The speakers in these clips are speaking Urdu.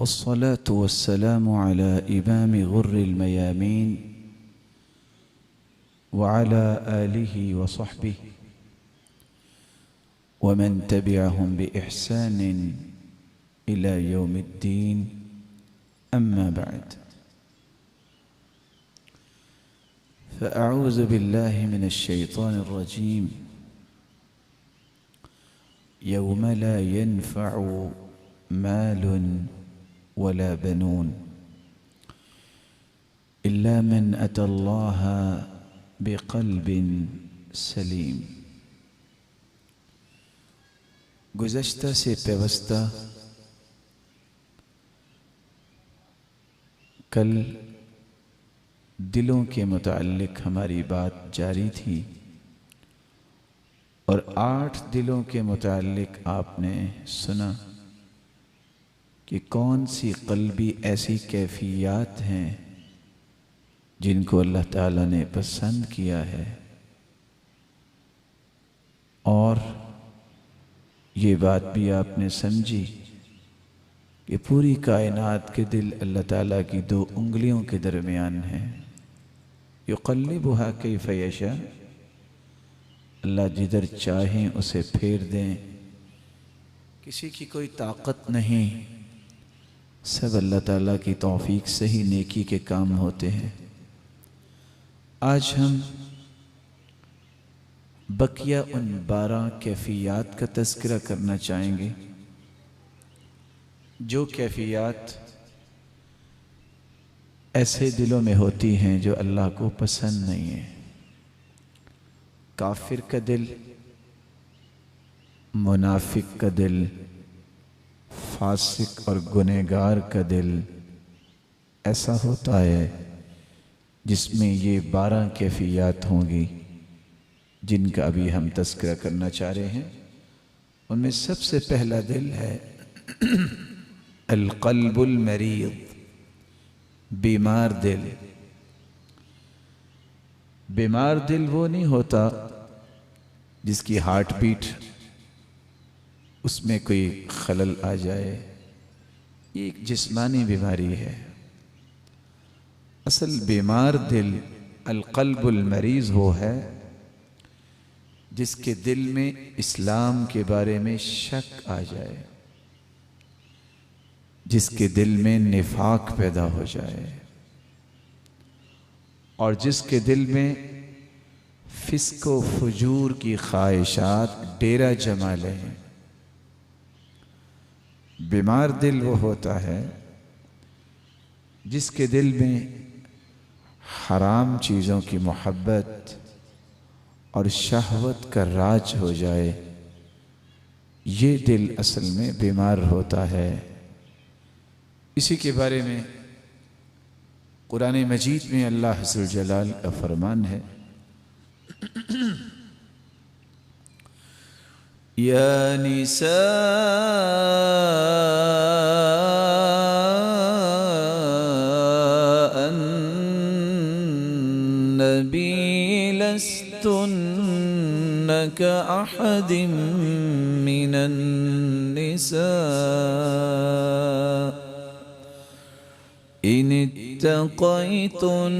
والصلاة والسلام على إمام غر الميامين وعلى آله وصحبه ومن تبعهم بإحسان إلى يوم الدين. أما بعد، فأعوذ بالله من الشيطان الرجيم. يوم لا ينفع مال ولا بنون إلا من أتى الله بقلب سلیم. گزشتہ سے پیوستہ کل دلوں کے متعلق ہماری بات جاری تھی اور 8 دلوں کے متعلق آپ نے سنا کہ کون سی قلبی ایسی کیفیات ہیں جن کو اللہ تعالیٰ نے پسند کیا ہے، اور یہ بات بھی آپ نے سمجھی کہ پوری کائنات کے دل اللہ تعالیٰ کی 2 انگلیوں کے درمیان ہیں. یقلبھا کیف یشاء، اللہ جدھر چاہیں اسے پھیر دیں. کسی کی کوئی طاقت نہیں، سب اللہ تعالیٰ کی توفیق سے ہی نیکی کے کام ہوتے ہیں. آج ہم بقیہ ان 12 کیفیات کا تذکرہ کرنا چاہیں گے، جو کیفیات ایسے دلوں میں ہوتی ہیں جو اللہ کو پسند نہیں ہیں. کافر کا دل، منافق کا دل، فاسق اور گنہگار کا دل ایسا ہوتا ہے جس میں یہ 12 کیفیات ہوں گی جن کا ابھی ہم تذکرہ کرنا چاہ رہے ہیں. ان میں سب سے پہلا دل ہے القلب المریض، بیمار دل. بیمار دل وہ نہیں ہوتا جس کی ہارٹ بیٹ اس میں کوئی خلل آ جائے. یہ ایک جسمانی بیماری ہے. اصل بیمار دل القلب المریض وہ ہے جس کے دل میں اسلام کے بارے میں شک آ جائے، جس کے دل میں نفاق پیدا ہو جائے، اور جس کے دل میں فسق و فجور کی خواہشات ڈیرا جما لیں. بیمار دل وہ ہوتا ہے جس کے دل میں حرام چیزوں کی محبت اور شہوت کا راج ہو جائے. یہ دل اصل میں بیمار ہوتا ہے. اسی کے بارے میں قرآن مجید میں اللہ عز و جلال کا فرمان ہے، یا نساء النبی لستن کأحد من النساء إن اتقيتن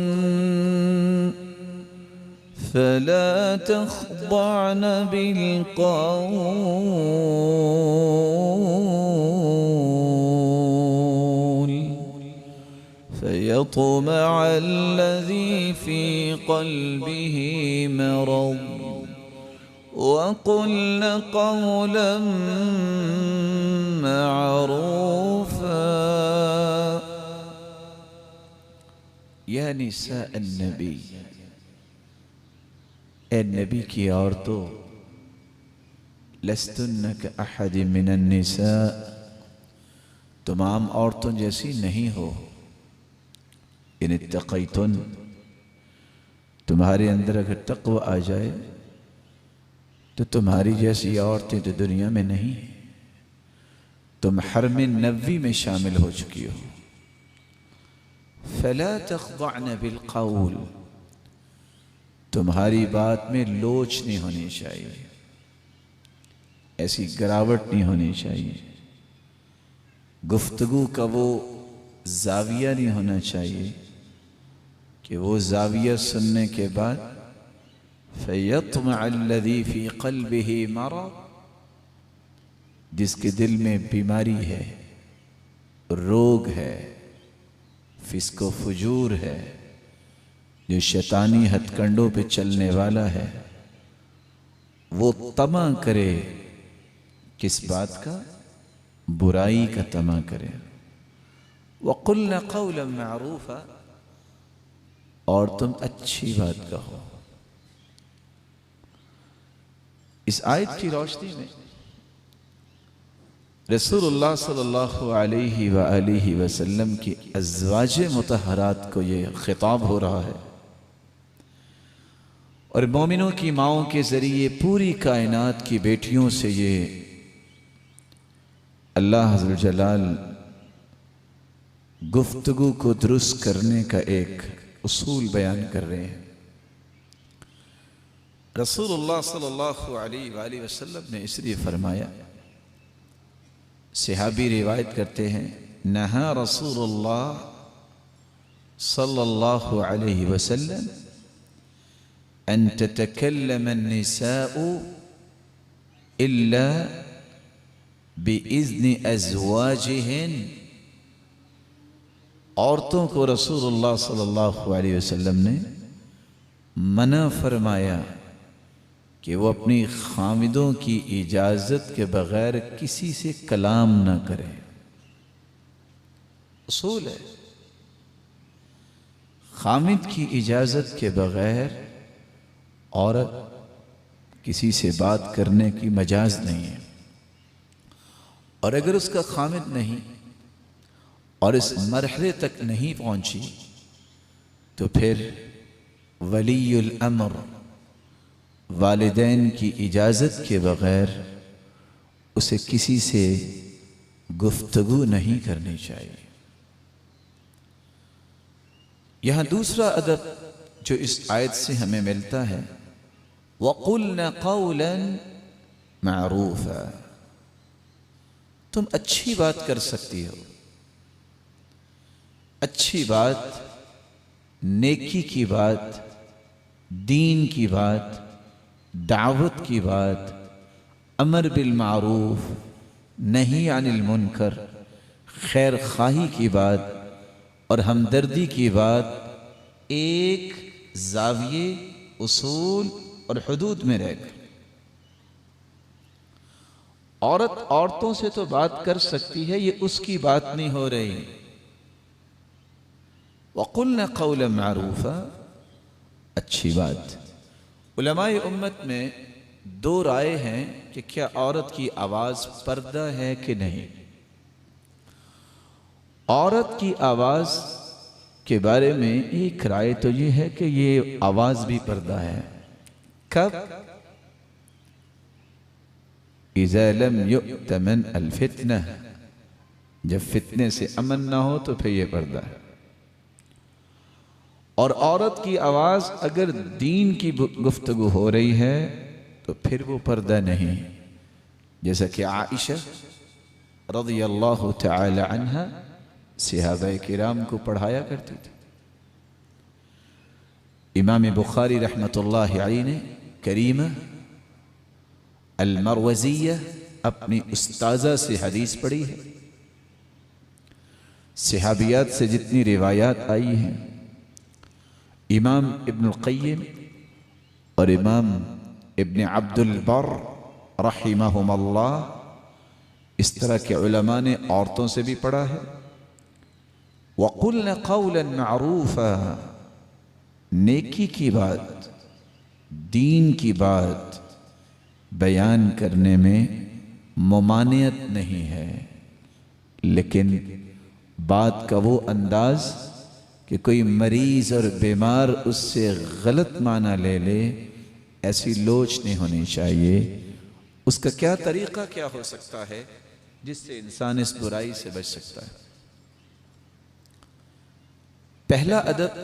فلا تخضعن بالقول فيطمع الذي في قلبه مرض وقلن قولا معروفا. یا نساء النبی، اے نبی کی عورتوں، لستن کأحد من النساء، تمام عورتوں جیسی نہیں ہو. ان اتقیتن، تمہارے اندر اگر تقوی آ جائے تو تمہاری جیسی عورتیں تو دنیا میں نہیں ہیں. تم حرم نبوی میں شامل ہو چکی ہو. فلا تخضعن بالقول، تمہاری بات میں لوچ نہیں ہونی چاہیے، ایسی گراوٹ نہیں ہونی چاہیے. گفتگو کا وہ زاویہ نہیں ہونا چاہیے کہ وہ زاویہ سننے کے بعد فَيَطْمَعَ الَّذِي فِي قَلْبِهِ مَرَضٌ، جس کے دل میں بیماری ہے، روگ ہے، فسق و فجور ہے، جو شیطانی ہتھ کنڈوں پہ چلنے والا ہے، وہ طمع کرے کس بات کا؟ برائی کا طمع کرے۔ وَقُلْنَا قَوْلًا مَعْرُوفًا، اور تم اچھی بات کہو۔ اس آیت کی روشنی میں رسول اللہ صلی اللہ علیہ وآلہ وسلم کی ازواج مطہرات کو یہ خطاب ہو رہا ہے، اور مومنوں کی ماؤں کے ذریعے پوری کائنات کی بیٹیوں سے یہ اللہ عز و جلال گفتگو کو درست کرنے کا ایک اصول بیان کر رہے ہیں۔ رسول اللہ صلی اللہ علیہ وآلہ وسلم نے اس لیے فرمایا، صحابی روایت کرتے ہیں، نہا رسول اللہ صلی اللہ علیہ وسلم ان تتکلم النساء الا بِإِذْنِ أَزْوَاجِهِنْ، عورتوں کو رسول اللہ صلی اللہ علیہ وسلم نے منع فرمایا کہ وہ اپنی خامدوں کی اجازت کے بغیر کسی سے کلام نہ کریں۔ اصول ہے، خامد کی اجازت کے بغیر عورت کسی سے بات کرنے کی مجاز نہیں ہے، اور اگر اس کا خامد نہیں اور اس مرحلے تک نہیں پہنچی تو پھر ولی الامر، والدین کی اجازت کے بغیر اسے کسی سے گفتگو نہیں کرنی چاہیے۔ یہاں دوسرا ادب جو اس آیت سے ہمیں ملتا ہے، وَقُلْنَ قَوْلًا مَعْرُوفًا، تم اچھی بات کر سکتی ہو۔ اچھی بات، نیکی کی بات، دین کی بات، دعوت کی بات، امر بالمعروف، نہی عن المنکر، خیر خواہی کی بات اور ہمدردی کی بات ایک زاویے، اصول اور حدود میں رہ کر۔ عورت عورتوں سے تو بات کر سکتی ہے، یہ اس کی بات نہیں ہو رہی۔ وَقُلْنَا قَوْلًا مَعْرُوفًا، اچھی بات۔ علماء امت میں دو رائے ہیں کہ کیا عورت کی آواز پردہ ہے کہ نہیں۔ عورت کی آواز کے بارے میں ایک رائے تو یہ ہے کہ یہ آواز بھی پردہ ہے۔ کب؟ اِذَا لَمْ يُؤْتَمَنْ الْفِتْنَةِ، جب فتنے سے امن نہ ہو تو پھر یہ پردہ ہے۔ اور عورت کی آواز اگر دین کی گفتگو ہو رہی ہے تو پھر وہ پردہ نہیں، جیسا کہ عائشہ رضی اللہ تعالی عنہ صحابہ کرام کو پڑھایا کرتی تھی۔ امام بخاری رحمۃ اللہ علیہ نے کریمہ المروزیہ اپنی استاذہ سے حدیث پڑھی ہے۔ صحابیات سے جتنی روایات آئی ہیں، امام ابن القیم اور امام ابن عبد البر رحمہم اللہ، اس طرح کے علماء نے عورتوں سے بھی پڑھا ہے۔ وَقُلْنَ قَوْلًا مَعْرُوفًا، نیکی کی بات، دین کی بات بیان کرنے میں ممانعت نہیں ہے، لیکن بات کا وہ انداز کہ کوئی مریض اور بیمار اس سے غلط معنی لے لے، ایسی لوچ نہیں ہونی چاہیے۔ اس کا کیا طریقہ کیا ہو سکتا ہے جس سے انسان اس برائی سے بچ سکتا ہے؟ پہلا ادب،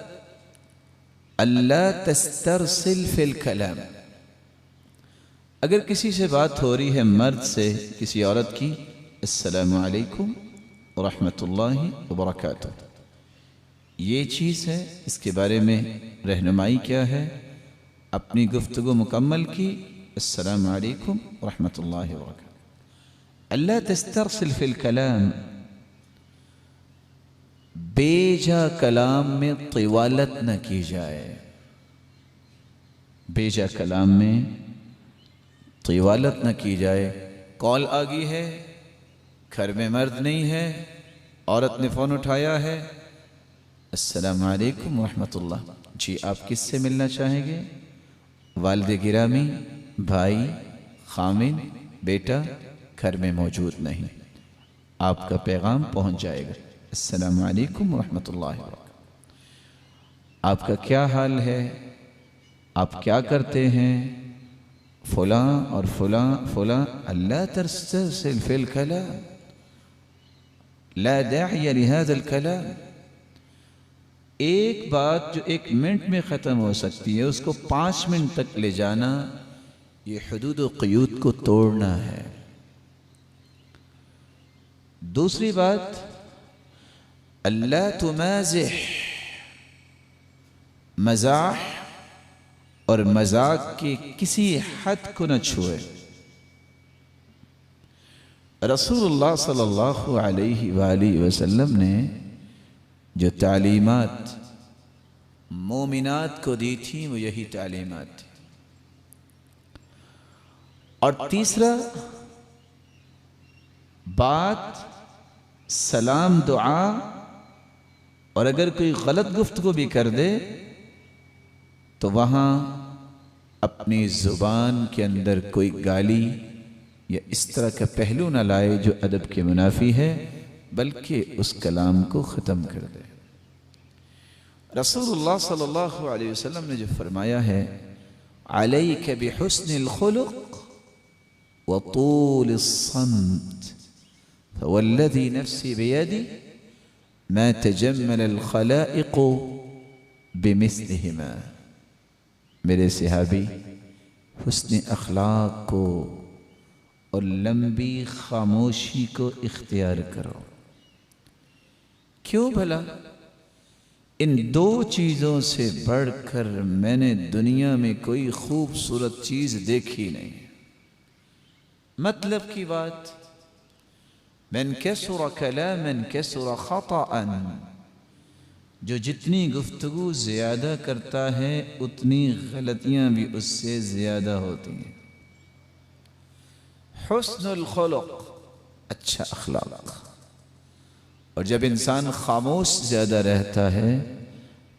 اللہ تسترسل فی الکلام۔ اگر کسی سے بات ہو رہی ہے، مرد سے کسی عورت کی، السلام علیکم، ورحمۃ اللہ وبرکاتہ۔ یہ چیز ہے، اس کے بارے میں رہنمائی کیا ہے؟ اپنی گفتگو مکمل کی، السلام علیکم ورحمۃ اللہ وبرکاتہ۔ اللہ تسترسل فی الکلام، بے جا کلام میں طوالت نہ کی جائے، بے جا کلام میں طوالت نہ کی جائے۔ کال آ گئی ہے، گھر میں مرد نہیں ہے، عورت نے فون اٹھایا ہے، السلام علیکم ورحمۃ اللہ، جی آپ کس سے ملنا چاہیں گے؟ والد گرامی، بھائی، خامن، بیٹا گھر میں موجود نہیں، آپ کا پیغام پہنچ جائے گا، السلام علیکم ورحمۃ اللہ وبرکاتہ، آپ کا کیا حال ہے، آپ کیا کرتے ہیں، فلاں اور فلاں فلاں۔ اللہ تسترسل فی الکلام، لا داعی لہذا الکلام۔ ایک بات جو 1 منٹ میں ختم ہو سکتی ہے، اس کو 5 منٹ تک لے جانا، یہ حدود و قیود کو توڑنا ہے۔ دوسری بات، اللہ تمازح، مزاح اور مذاق کی کسی حد کو نہ چھوئے۔ رسول اللہ صلی اللہ علیہ وآلہ وسلم نے جو تعلیمات مومنات کو دی تھی، وہ یہی تعلیمات تھی۔ اور تیسرا بات، سلام، دعا، اور اگر کوئی غلط گفتگو بھی کر دے تو وہاں اپنی زبان کے اندر کوئی گالی یا اس طرح کا پہلو نہ لائے جو ادب کے منافی ہے، بلکہ اس کلام کو ختم کر دے۔ رسول اللہ صلی اللہ علیہ وسلم نے جو فرمایا ہے، علیک بحسن الخلق وطول الصمت، فوالذی نفسی بیدی ما تجمل الخلائق بمثلہما۔ میرے صحابی، حسن اخلاق کو اور لمبی خاموشی کو اختیار کرو۔ کیوں بھلا؟ ان 2 چیزوں سے بڑھ کر میں نے دنیا میں کوئی خوبصورت چیز دیکھی نہیں۔ مطلب کی بات، من کثر کلاما کثر خطأ، جو جتنی گفتگو زیادہ کرتا ہے اتنی غلطیاں بھی اس سے زیادہ ہوتی ہیں۔ حسن الخلق، اچھا اخلاق۔ اور جب انسان خاموش زیادہ رہتا ہے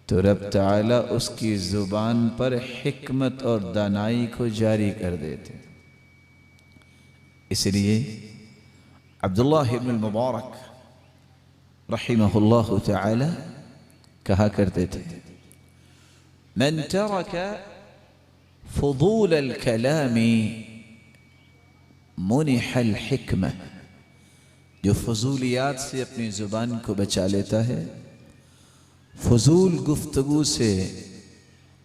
تو رب تعالیٰ اس کی زبان پر حکمت اور دانائی کو جاری کر دیتے۔ اس لیے عبداللہ ابن المبارک رحمہ اللہ تعالی کہا کرتے تھے، من ترک فضول الکلام منح الحکمہ، جو فضولیات سے اپنی زبان کو بچا لیتا ہے، فضول گفتگو سے،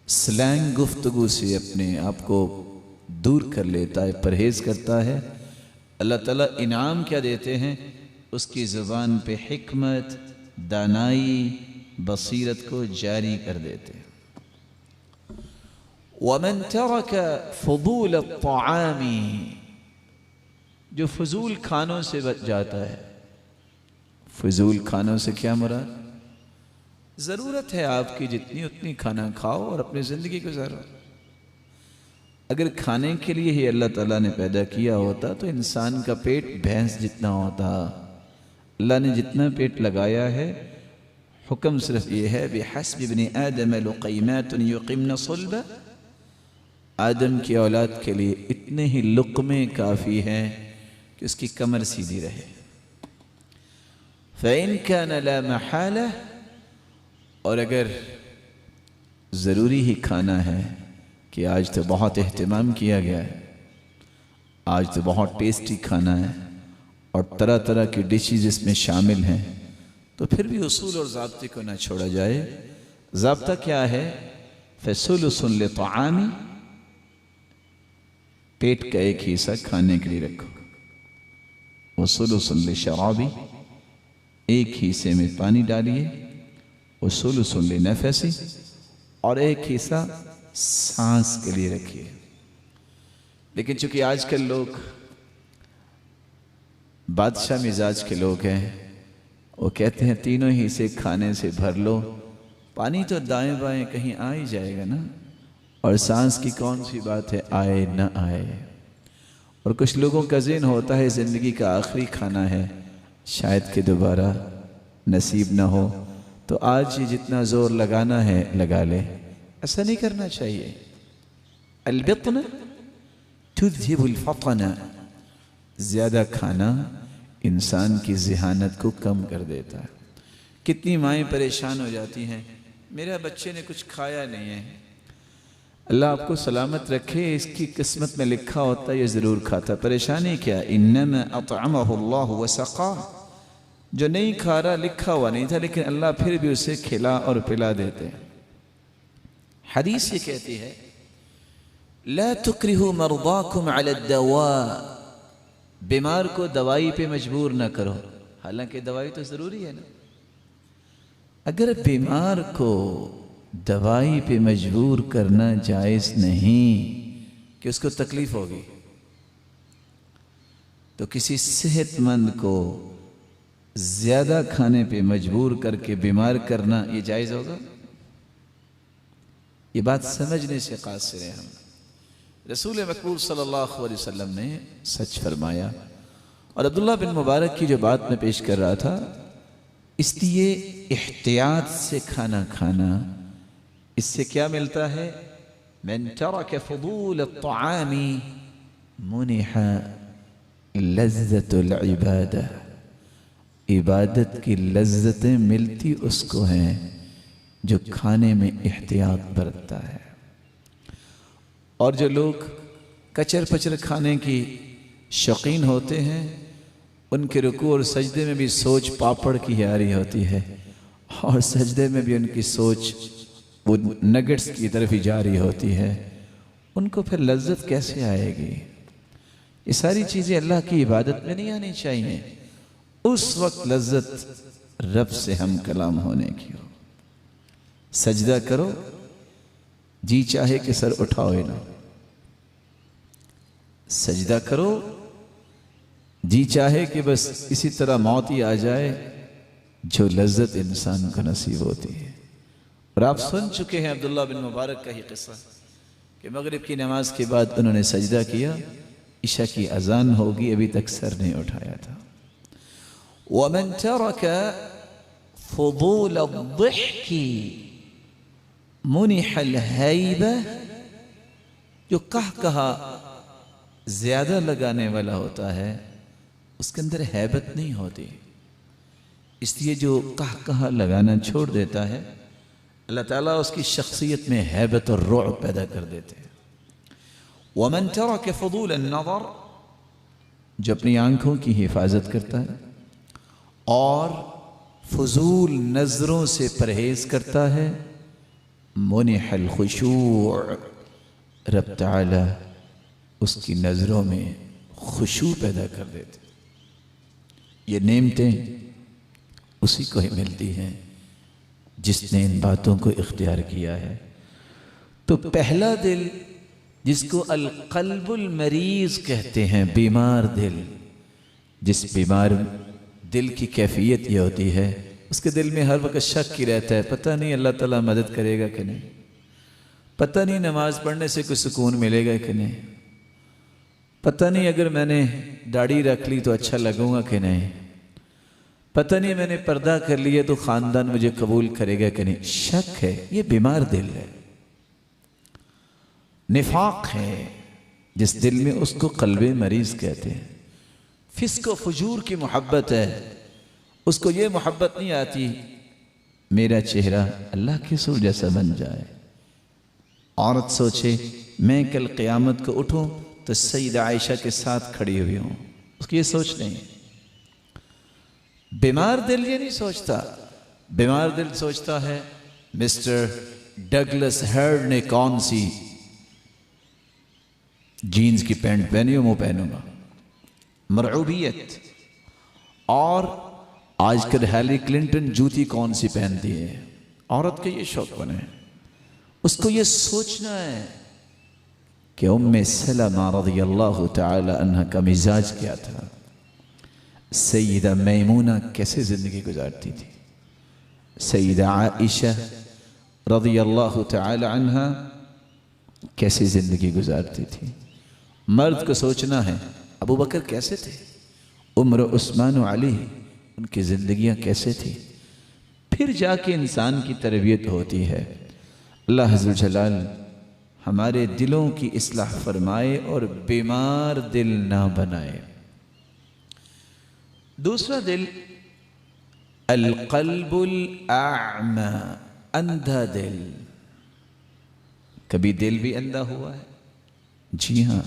سلینگ گفتگو سے اپنے آپ کو دور کر لیتا ہے، پرہیز کرتا ہے، اللہ تعالیٰ انعام کیا دیتے ہیں؟ اس کی زبان پہ حکمت، دانائی، بصیرت کو جاری کر دیتے ہیں۔ وَمَن تَرَكَ فُضُولَ الطَّعَامِ، جو فضول کھانوں سے بچ جاتا ہے۔ فضول کھانوں سے کیا مراد؟ ضرورت ہے آپ کی جتنی اتنی کھانا کھاؤ اور اپنی زندگی گزارو۔ اگر کھانے کے لیے ہی اللہ تعالیٰ نے پیدا کیا ہوتا تو انسان کا پیٹ بھینس جتنا ہوتا۔ اللہ نے جتنا پیٹ لگایا ہے، حکم صرف یہ ہے، بِحَسْبِ ابْنِ آدَمَ لُقَيْمَاتٌ يُقِمْنَ صُلْبَ، آدم کی اولاد کے لیے اتنے ہی لقمے کافی ہیں کہ اس کی کمر سیدھی رہے۔ فَإِن كَانَ لَا مَحَالَةَ، اور اگر ضروری ہی کھانا ہے کہ آج تو بہت اہتمام کیا گیا ہے، آج تو بہت ٹیسٹی کھانا ہے اور طرح طرح کی ڈشز اس میں شامل ہیں، تو پھر بھی اصول اور ضابطے کو نہ چھوڑا جائے۔ ضابطہ کیا ہے؟ فَثُلُثٌ لِطَعَامِ، پیٹ کا ایک حصہ کھانے کے لیے رکھو، وَثُلُثٌ لِشَرَابِ، ایک حصے میں پانی ڈالیے، وہ ثلث لنفس، اور ایک حصہ سانس کے لیے رکھیے۔ لیکن چونکہ آج کل لوگ بادشاہ مزاج کے لوگ ہیں، وہ کہتے ہیں تینوں حصے کھانے سے بھر لو، پانی تو دائیں بائیں کہیں آ ہی جائے گا نا، اور سانس کی کون سی بات ہے آئے نہ آئے۔ اور کچھ لوگوں کا ذہن ہوتا ہے زندگی کا آخری کھانا ہے، شاید کہ دوبارہ نصیب نہ ہو، تو آج ہی جتنا زور لگانا ہے لگا لے۔ ایسا نہیں کرنا چاہیے۔ البطن تذہب الفطن، زیادہ کھانا انسان کی ذہانت کو کم کر دیتا ہے۔ کتنی مائیں پریشان ہو جاتی ہیں، میرے بچے نے کچھ کھایا نہیں ہے۔ اللہ آپ کو سلامت رکھے، اس کی قسمت میں لکھا ہوتا یہ ضرور کھاتا، پریشانی کیا؟ انما اطعمہ اللہ وسقا، جو نہیں کھا رہا لکھا ہوا نہیں تھا، لیکن اللہ پھر بھی اسے کھلا اور پلا دیتے ہیں۔ حدیث یہ کہتی ہے لا تکرہوا مرضاکم علی الدواء، بیمار کو دوائی پہ مجبور نہ کرو، حالانکہ دوائی تو ضروری ہے نا۔ اگر بیمار کو دوائی پہ مجبور کرنا جائز نہیں کہ اس کو تکلیف ہوگی، تو کسی صحت مند کو زیادہ کھانے پہ مجبور کر کے بیمار کرنا یہ جائز ہوگا؟ یہ بات سمجھنے سے قاصر ہیں ہم۔ رسول مقبول صلی اللہ علیہ وسلم نے سچ فرمایا، اور عبداللہ بن مبارک کی جو بات میں پیش کر رہا تھا، اس لیے احتیاط سے کھانا کھانا، اس سے کیا ملتا ہے؟ من ترک فضول الطعام منح لذت العبادہ، عبادت کی لذتیں ملتی اس کو ہیں جو کھانے میں احتیاط برتتا ہے۔ اور جو لوگ کچر پچر کھانے کی شوقین ہوتے ہیں، ان کے رکوع اور سجدے میں بھی سوچ پاپڑ کی آ رہی ہوتی ہے، اور سجدے میں بھی ان کی سوچ وہ نگٹس کی طرف ہی جاری ہوتی ہے، ان کو پھر لذت کیسے آئے گی؟ یہ ساری چیزیں اللہ کی عبادت میں نہیں آنی چاہیے۔ اس وقت لذت رب سے ہم کلام ہونے کی ہو۔ سجدہ کرو، جی چاہے کہ سر اٹھاؤ ہی نہ، سجدہ کرو، جی چاہے کہ بس اسی طرح موت ہی آ جائے، جو لذت انسان کو نصیب ہوتی ہے۔ اور آپ سن چکے ہیں عبداللہ بن مبارک کا ہی قصہ کہ مغرب کی نماز کے بعد انہوں نے سجدہ کیا، عشاء کی اذان ہوگی، ابھی تک سر نہیں اٹھایا تھا۔ وَمَن تَرَكَ فُضُولَ الضِّحْكِ مُنِحَ الْهَيْبَةِ، جو کہا زیادہ لگانے والا ہوتا ہے اس کے اندر ہیبت نہیں ہوتی، اس لیے جو کہا لگانا چھوڑ دیتا ہے اللہ تعالیٰ اس کی شخصیت میں ہیبت اور رعب پیدا کر دیتے ہیں۔ وَمَن تَرَكَ فُضُولَ النَّظَرِ، جو اپنی آنکھوں کی حفاظت کرتا ہے اور فضول نظروں سے پرہیز کرتا ہے، مُنِحَ الْخُشُوعِ، رب تعالیٰ اس کی نظروں میں خشوع پیدا کر دیتے۔ یہ نعمتیں اسی کو ہی ملتی ہیں جس نے ان باتوں کو اختیار کیا ہے۔ تو پہلا دل جس کو القلب المریض کہتے ہیں، بیمار دل، جس بیمار دل کی کیفیت یہ ہوتی ہے اس کے دل میں ہر وقت شک ہی رہتا ہے، پتہ نہیں اللہ تعالیٰ مدد کرے گا کہ نہیں، پتہ نہیں نماز پڑھنے سے کوئی سکون ملے گا کہ نہیں، پتہ نہیں اگر میں نے داڑھی رکھ لی تو اچھا لگوں گا کہ نہیں، پتہ نہیں میں نے پردہ کر لیا تو خاندان مجھے قبول کرے گا کہ نہیں۔ شک ہے، یہ بیمار دل ہے، نفاق ہے جس دل میں، اس کو قلب مریض کہتے ہیں۔ فسق و فجور کی محبت ہے، اس کو یہ محبت نہیں آتی میرا چہرہ اللہ کے رسول جیسا بن جائے۔ عورت سوچے میں کل قیامت کو اٹھوں تو سیدہ عائشہ کے ساتھ کھڑی ہوئی ہوں، اس کی یہ سوچ نہیں۔ بیمار دل یہ نہیں سوچتا، بیمار دل سوچتا ہے مسٹر ڈگلس ہرڈ نے کون سی جینز کی پینٹ پہنی ہو، وہ پہنوں گا۔ مرعوبیت اور آج کل ہیلری کلنٹن جوتی کون سی پہنتی ہے؟ عورت کے یہ شوق بنے، اس کو یہ سوچنا ہے کہ ام سلمہ رضی اللہ تعالی عنہ کا مزاج کیا تھا، سیدہ میمونہ کیسے زندگی گزارتی تھی، سیدہ عائشہ رضی اللہ تعالی عنہ کیسے زندگی گزارتی تھی۔ مرد کو سوچنا ہے ابو بکر کیسے تھے، عمر، عثمان و علی، ان کی زندگیاں کیسے تھی، پھر جا کے انسان کی تربیت ہوتی ہے۔ اللہ عز و جلال ہمارے دلوں کی اصلاح فرمائے اور بیمار دل نہ بنائے۔ دوسرا دل، القلب الاعمى، اندھا دل۔ کبھی دل بھی اندھا ہوا ہے؟ جی ہاں،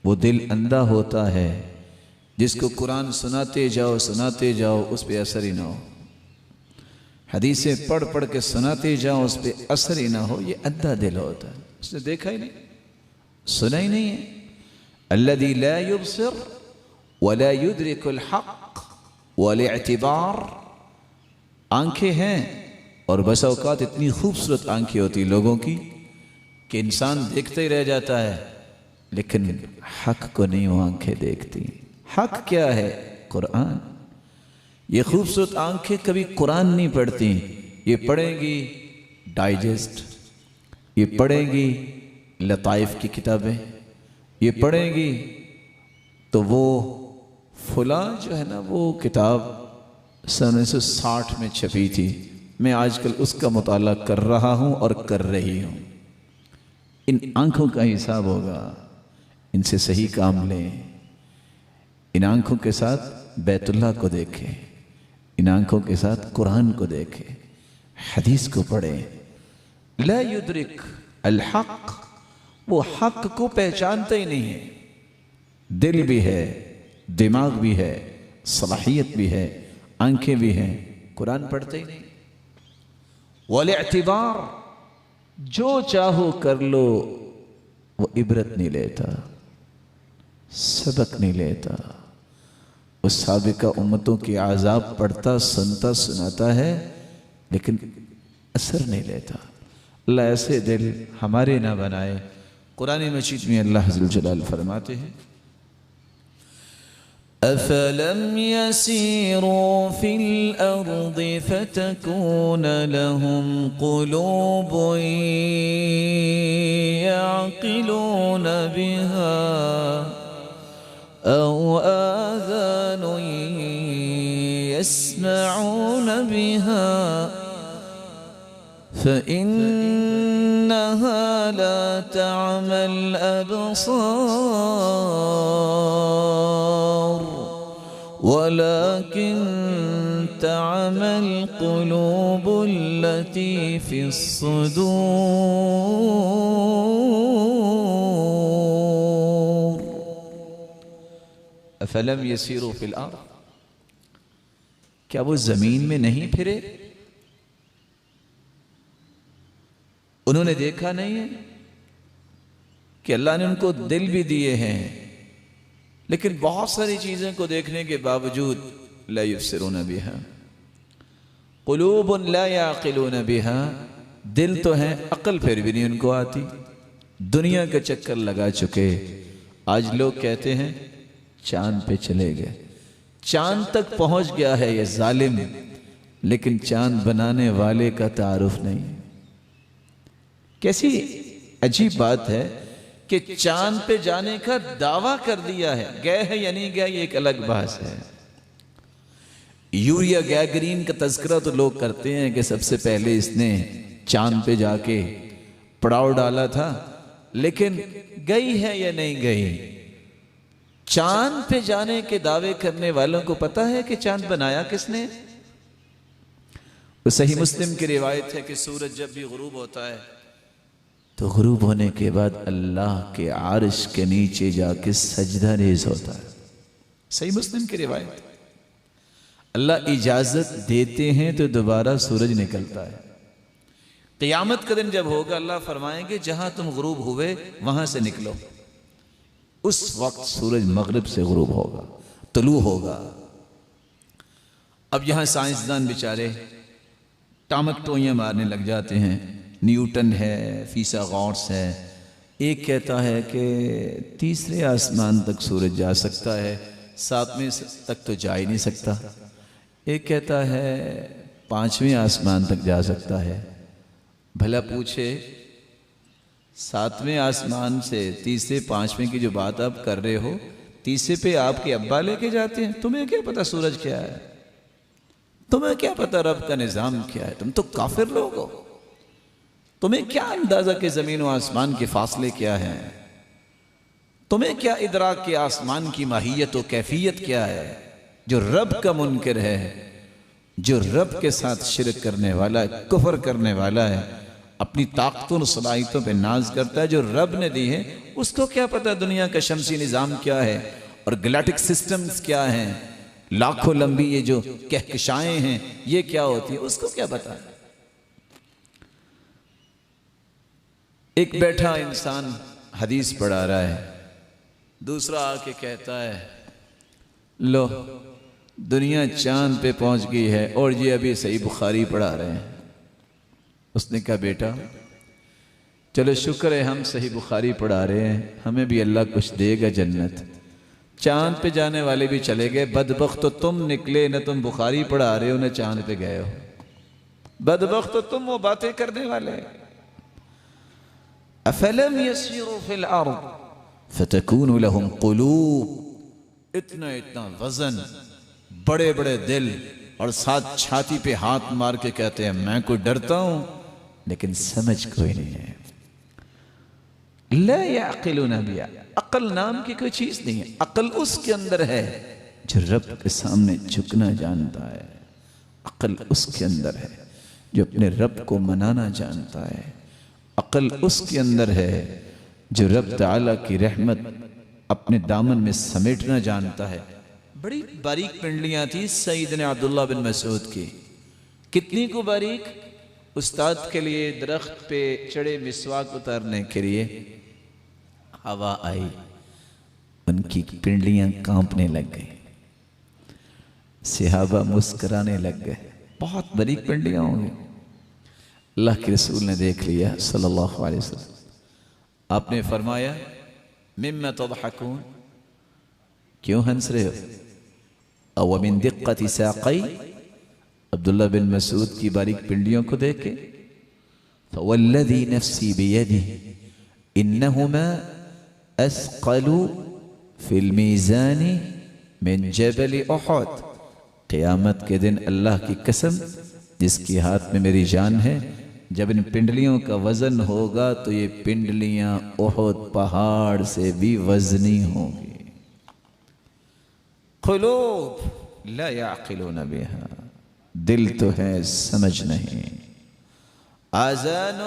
وہ دل اندھا ہوتا ہے جس کو قرآن سناتے جاؤ اس پہ اثر ہی نہ ہو، حدیثیں پڑھ پڑھ کے سناتے جاؤ اس پہ اثر ہی نہ ہو، یہ اندھا دل ہوتا ہے۔ اس نے دیکھا ہی نہیں، سنا ہی نہیں ہے۔ الذي لا يبصر ولا يدرك الحق والاعتبار، آنکھیں ہیں اور بس اوقات اتنی خوبصورت آنکھیں ہوتی لوگوں کی کہ انسان دیکھتے ہی رہ جاتا ہے، لیکن حق کو نہیں وہ آنکھیں دیکھتی۔ حق کیا ہے؟ قرآن۔ یہ خوبصورت آنکھیں کبھی قرآن نہیں پڑھتی، یہ پڑھیں گی ڈائجسٹ، یہ پڑھیں گی لطائف کی کتابیں، یہ پڑھیں گی تو وہ فلاں جو ہے نا وہ کتاب 1960 میں چھپی تھی، میں آج کل اس کا مطالعہ کر رہا ہوں اور کر رہی ہوں۔ ان آنکھوں کا حساب ہوگا، ان سے صحیح کام لیں، ان آنکھوں کے ساتھ بیت اللہ کو دیکھیں، ان آنکھوں کے ساتھ قرآن کو دیکھیں، حدیث کو پڑھیں۔ لا یدرک الحق، وہ حق کو پہچانتا ہی نہیں ہے۔ دل بھی ہے، دماغ بھی ہے، صلاحیت بھی ہے، آنکھیں بھی ہیں، قرآن پڑھتے ہی نہیں۔ والاعتبار، جو چاہو کر لو، وہ عبرت نہیں لیتا، سبق نہیں لیتا، وہ سابقہ امتوں کی عذاب پڑھتا، سنتا، سناتا ہے، لیکن اثر نہیں لیتا۔ اللہ ایسے دل ہمارے نہ بنائے۔ قرآن مجید میں اللہ عز و جلال فرماتے ہیں، أَفَلَمْ يَسِيرُوا فِي الْأَرْضِ فَتَكُونَ لَهُمْ قُلُوبٌ يَعْقِلُونَ بِهَا أَوْ آذَانٌ يَسْمَعُونَ بِهَا فإنها لا تعمى الأبصار ولكن تعمى القلوب التي في الصدور أفلم يسيروا في الأرض، کیا وہ زمین میں نہیں پھرے؟ انہوں نے دیکھا نہیں ہے کہ اللہ نے ان کو دل بھی دیے ہیں، لیکن بہت ساری چیزیں کو دیکھنے کے باوجود لا یبصرون بها، قلوب لا یعقلون بها، دل تو ہیں عقل پھر بھی نہیں ان کو آتی، دنیا کا چکر لگا چکے۔ آج لوگ کہتے ہیں چاند پہ چلے گئے، چاند تک پہنچ گیا ہے یہ ظالم، لیکن چاند بنانے والے کا تعارف نہیں۔ کیسی عجیب بات ہے کہ چاند پہ جانے کا دعویٰ کر دیا ہے، گئے ہے یا نہیں گئے یہ ایک الگ بحث ہے۔ یوریا گیگرین کا تذکرہ تو لوگ کرتے ہیں کہ سب سے پہلے اس نے چاند پہ جا کے پڑاؤ ڈالا تھا، لیکن گئی ہے یا نہیں گئی؟ چاند پہ جانے کے دعوے کرنے والوں کو پتہ ہے کہ چاند بنایا کس نے؟ وہ صحیح مسلم کی روایت ہے کہ سورج جب بھی غروب ہوتا ہے تو غروب ہونے کے بعد اللہ کے عرش کے نیچے جا کے سجدہ ریز ہوتا ہے، صحیح مسلم کی روایت۔ اللہ اجازت دیتے ہیں تو دوبارہ سورج نکلتا ہے۔ قیامت کا دن جب ہوگا اللہ فرمائیں گے جہاں تم غروب ہوئے وہاں سے نکلو، اس وقت سورج مغرب سے غروب ہوگا، طلوع ہوگا۔ اب یہاں سائنسدان بیچارے ٹامک ٹوئیاں مارنے لگ جاتے ہیں. نیوٹن ہے، فیثاغورس ہے. ایک کہتا ہے کہ تیسرے آسمان تک سورج جا سکتا ہے، ساتویں تک تو جا ہی نہیں سکتا. ایک کہتا ہے پانچویں آسمان تک جا سکتا ہے. بھلا پوچھے ساتویں آسمان سے تیسرے پانچویں کی جو بات آپ کر رہے ہو، تیسرے پہ آپ کے ابا لے کے جاتے ہیں. تمہیں کیا پتا سورج کیا ہے؟ تمہیں کیا پتا رب کا نظام کیا ہے؟ تم تو کافر لوگ ہو. تمہیں کیا اندازہ کہ زمین و آسمان کے فاصلے کیا ہیں؟ تمہیں کیا ادراک کہ آسمان کی ماہیت و کیفیت کیا ہے؟ جو رب کا منکر ہے، جو رب کے ساتھ شرک کرنے والا ہے، کفر کرنے والا ہے، اپنی طاقتوں اور صلاحیتوں پہ ناز کرتا ہے جو رب نے دی ہے، اس کو کیا پتا دنیا کا شمسی نظام کیا ہے اور گلیکٹک سسٹمز کیا ہیں، لاکھوں لمبی یہ جو کہکشائیں ہیں یہ کیا ہوتی ہیں، اس کو کیا پتا. ایک بیٹھا انسان حدیث پڑھا رہا ہے، دوسرا آ کے کہتا ہے لو دنیا چاند پہ پہنچ گئی ہے اور یہ ابھی صحیح بخاری پڑھا رہے ہیں. اس نے کہا بیٹا چلو شکر ہے ہم صحیح بخاری پڑھا رہے ہیں، ہمیں بھی اللہ کچھ دے گا جنت. چاند پہ جانے والے بھی چلے گئے، بدبخت تو تم نکلے، نہ تم بخاری پڑھا رہے ہو نہ چاند پہ گئے ہو. بدبخت تو تم وہ باتیں کرنے والے. افلم یسیروا فی الارض فتکون لهم قلوب. اتنا وزن، بڑے بڑے دل، اور ساتھ چھاتی پہ ہاتھ مار کے کہتے ہیں میں کوئی ڈرتا ہوں لیکن سمجھ کوئی نہیں ہے. لا یعقلون بها. عقل نام کی کوئی چیز نہیں ہے. عقل اس کے اندر ہے جو رب کے سامنے جھکنا جانتا ہے. عقل اس کے اندر ہے جو اپنے رب کو منانا جانتا ہے. عقل اس کے اندر ہے جو رب تعالیٰ کی رحمت اپنے دامن میں سمیٹنا جانتا ہے. بڑی باریک پنڈلیاں تھی سیدنا عبداللہ بن مسعود کی. کتنی کو باریک؟ استاد کے لیے درخت پہ چڑھے مسواک اتارنے کے لیے ہوا آئی، ان کی پنڈلیاں کانپنے لگ گئی. صحابہ مسکرانے لگ گئے. بہت باریک پنڈلیاں ہوں گی. اللہ کے رسول نے دیکھ لیا صلی اللہ علیہ وسلم. آپ نے فرمایا مما تضحکون، کیوں ہنس رہے ہو؟ او من دقت ساقی، عبداللہ بن مسعود کی باریک پنڈلیوں کو دیکھ کے. فوالذی نفسی بیدہ انہما اثقل فی المیزان من جبل احد. قیامت کے دن اللہ کی قسم جس کی ہاتھ میں میری جان ہے، جب ان پنڈلیوں کا وزن ہوگا تو یہ پنڈلیاں احد پہاڑ سے بھی وزنی ہوں گی. قلوب لا یعقلون بها، دل تو ہے سمجھ نہیں. آذان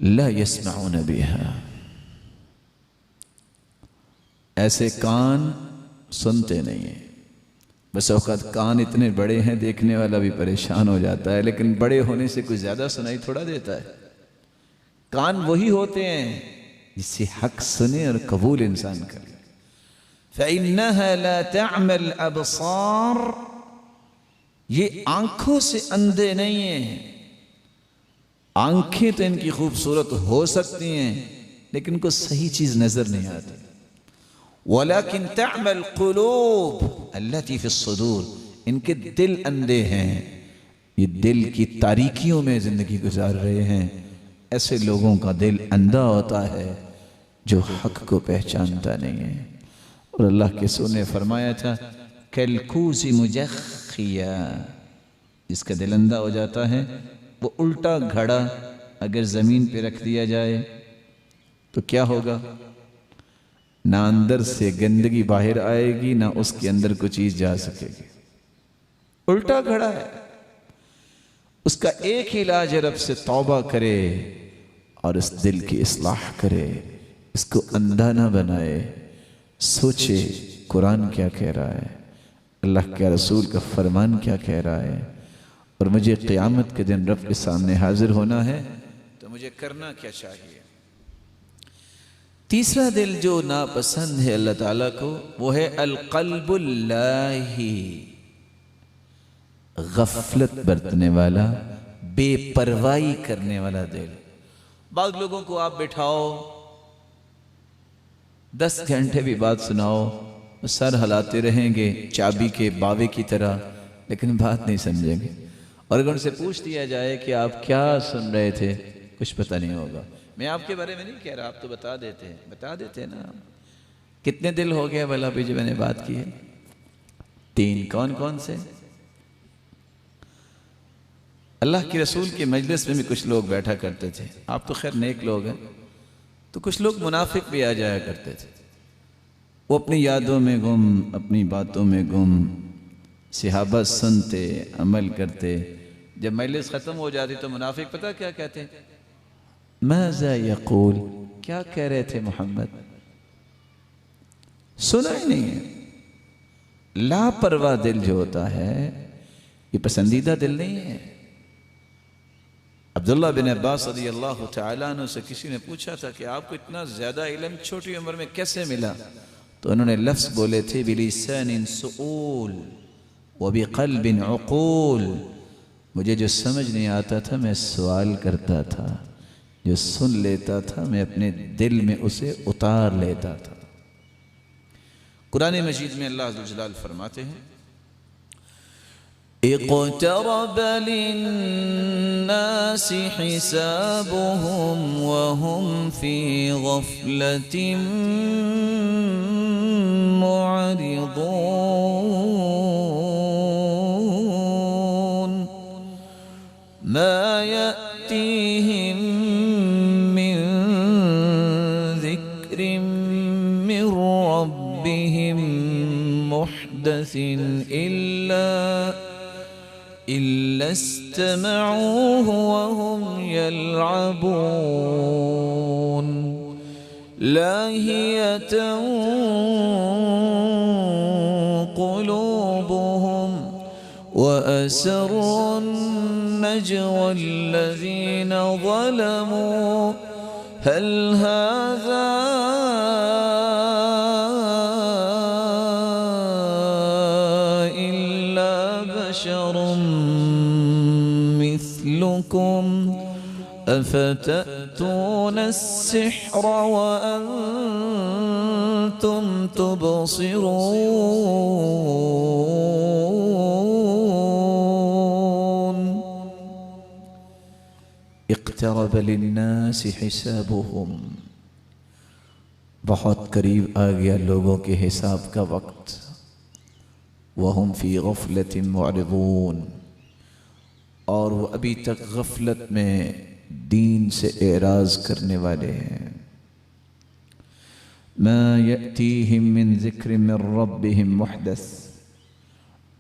لا يسمعون بها، ایسے کان سنتے نہیں ہیں. بس اوقات کان اتنے بڑے ہیں دیکھنے والا بھی پریشان ہو جاتا ہے، لیکن بڑے ہونے سے کوئی زیادہ سنائی تھوڑا دیتا ہے. کان وہی ہوتے ہیں جس سے حق سنے اور قبول انسان کرے. فَإِنَّهَا لَا تَعْمَى الْأَبْصَارِ، یہ آنکھوں سے اندھے نہیں ہیں. آنکھیں تو ان کی خوبصورت ہو سکتی ہیں لیکن ان کو صحیح چیز نظر نہیں آتی. وَلَكِنْ تَعْمَى الْقُلُوبِ الَّتِي فِي الصُّدُورِ، ان کے دل اندھے ہیں، یہ دل کی تاریکیوں میں زندگی گزار رہے ہیں. ایسے لوگوں کا دل اندھا ہوتا ہے جو حق کو پہچانتا نہیں ہے. اور اللہ کے رسول نے فرمایا تھا کَالْكُوزِ مُجَخِّيًا، جس کا دل اندھا ہو جاتا ہے وہ الٹا گھڑا اگر زمین پہ رکھ دیا جائے تو کیا ہوگا؟ نہ اندر سے گندگی باہر آئے گی نہ اس کے اندر کوئی چیز جا سکے گی. الٹا گھڑا ہے. اس کا ایک ہی علاج رب سے توبہ کرے اور اس دل کی اصلاح کرے، اس کو اندھا نہ بنائے. سوچے قرآن کیا کہہ رہا ہے، اللہ کے رسول کا فرمان کیا کہہ رہا ہے، اور مجھے قیامت کے دن رب کے سامنے حاضر ہونا ہے تو مجھے کرنا کیا چاہیے. تیسرا دل جو ناپسند ہے اللہ تعالیٰ کو وہ ہے القلب اللاہی، غفلت برتنے والا، بے پرواہی کرنے والا دل۔ بعض لوگوں کو آپ بٹھاؤ 10 گھنٹے بھی بات سناؤ، سر ہلاتے رہیں گے چابی کے باوے کی طرح، لیکن بات نہیں سمجھیں گے۔ اور اگر ان سے پوچھ دیا جائے کہ آپ کیا سن رہے تھے، کچھ پتہ نہیں ہوگا۔ میں آپ کے بارے میں نہیں کہہ رہا، آپ تو بتا دیتے نا۔ کتنے دل ہو گیا بھلا بھی جو میں نے بات کی ہے؟ 3۔ کون کون سے؟ اللہ کے رسول کے مجلس میں بھی کچھ لوگ بیٹھا کرتے تھے، آپ تو خیر نیک لوگ ہیں، تو کچھ لوگ منافق بھی آ جایا کرتے تھے۔ وہ اپنی یادوں میں گم، اپنی باتوں میں گم، صحابہ سنتے، عمل کرتے۔ جب مجلس ختم ہو جاتی تو منافق پتہ کیا کہتے ہیں؟ ماذا یقول، کیا کہہ رہے تھے محمد؟ سنا ہی نہیں ہے۔ لاپرواہ دل جو ہوتا ہے یہ پسندیدہ دل نہیں ہے۔ عبداللہ بن عباس رضی اللہ تعالیٰ عنہ سے کسی نے پوچھا تھا کہ آپ کو اتنا زیادہ علم چھوٹی عمر میں کیسے ملا؟ تو انہوں نے لفظ بولے تھے بِلِسَانٍ سُؤُول وَبِقَلْبٍ عُقُول، مجھے جو سمجھ نہیں آتا تھا میں سوال کرتا تھا، جو سن لیتا تھا میں اپنے دل میں اسے اتار لیتا تھا۔ قرآن مجید میں اللہ عز و جلال فرماتے ہیں اقترب للناس حسابهم وهم في غفلة معرضون ما يأتيهم من ذكر من ربهم محدث إلا استمعوه وهم يلعبون لاهية قلوبهم وأسروا النجوى الذين ظلموا هل هذا إلا بشر مثلكم أفتأتون السحر وأنتم تبصرون اقترب للناس حسابهم، بہت قریب آ گیا لوگوں کے حساب کا وقت۔ وَهُمْ فِي غَفْلَةٍ مُعْرِضُونَ، اور وہ ابھی تک غفلت میں دین سے اعراض کرنے والے ہیں۔ مَا يَأْتِيهِم مِّن ذِكْرٍ مِّن رَّبِّهِم مُحْدَثٍ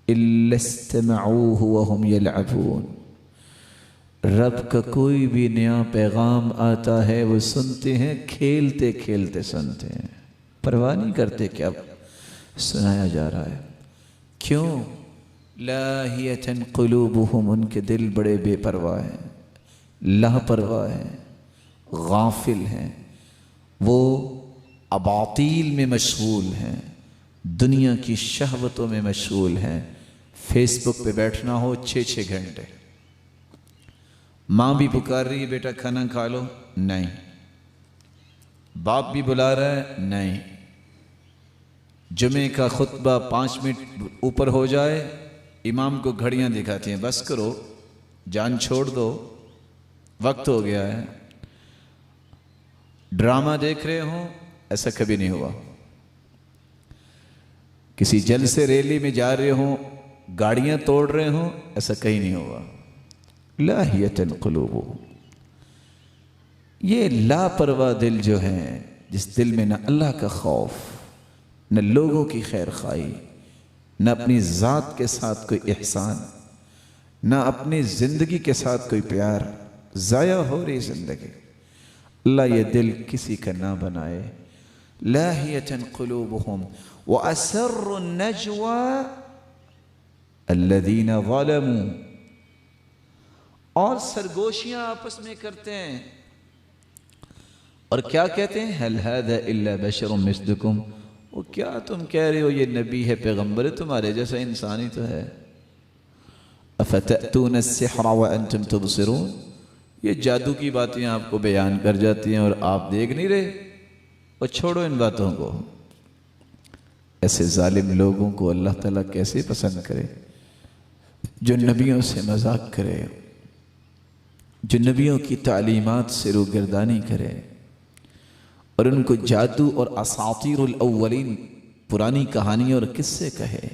إِلَّا اسْتَمَعُوهُ وَهُمْ يَلْعَبُونَ، رب کا کوئی بھی نیا پیغام آتا ہے وہ سنتے ہیں، کھیلتے کھیلتے سنتے ہیں، پرواہ نہیں کرتے کہ اب سنایا جا رہا ہے۔ کیوں؟ لاہیۃ قلوبہم، ان کے دل بڑے بے پرواہ ہیں، لاپرواہ ہیں، غافل ہیں، وہ اباطیل میں مشغول ہیں، دنیا کی شہوتوں میں مشغول ہیں۔ فیس بک پہ بیٹھنا ہو 6 گھنٹے، ماں بھی پکار رہی ہے بیٹا کھانا کھا لو، نہیں، باپ بھی بلا رہا ہے، نہیں، جمعے کا خطبہ 5 منٹ اوپر ہو جائے امام کو گھڑیاں دکھاتی ہیں، بس کرو، جان چھوڑ دو، وقت ہو گیا ہے۔ ڈرامہ دیکھ رہے ہوں، ایسا کبھی نہیں ہوا۔ کسی جلسے ریلی میں جا رہے ہوں، گاڑیاں توڑ رہے ہوں، ایسا کہیں نہیں ہوا۔ لاہیۃ قلوبہم، یہ لاپرواہ دل جو ہیں، جس دل میں نہ اللہ کا خوف، نہ لوگوں کی خیر خواہی، نہ اپنی ذات کے ساتھ کوئی احسان، نہ اپنی زندگی کے ساتھ کوئی پیار، ضائع ہو رہی زندگی۔ اللہ یہ دل کسی کا نہ بنائے۔ لاہیۃ قلوبہم وَأَسَرُّ النَّجْوَى الَّذِينَ ظَلَمُوا، اور سرگوشیاں آپس میں کرتے ہیں۔ اور کیا کہتے ہیں هل هذا الا بشر مثلكم، وہ کیا تم کہہ رہے ہو یہ نبی ہے، پیغمبر ہے، تمہارے جیسا انسانی تو ہے۔ افتأتون السحر وانتم تبصرون، یہ جادو کی باتیں آپ کو بیان کر جاتی ہیں اور آپ دیکھ نہیں رہے، اور چھوڑو ان باتوں کو۔ ایسے ظالم لوگوں کو اللہ تعالیٰ کیسے پسند کرے، جو نبیوں سے مذاق کرے، جو نبیوں کی تعلیمات سے روگردانی کرے، اور ان کو جادو اور اساطیر الاولین، پرانی کہانیاں اور قصے کہے۔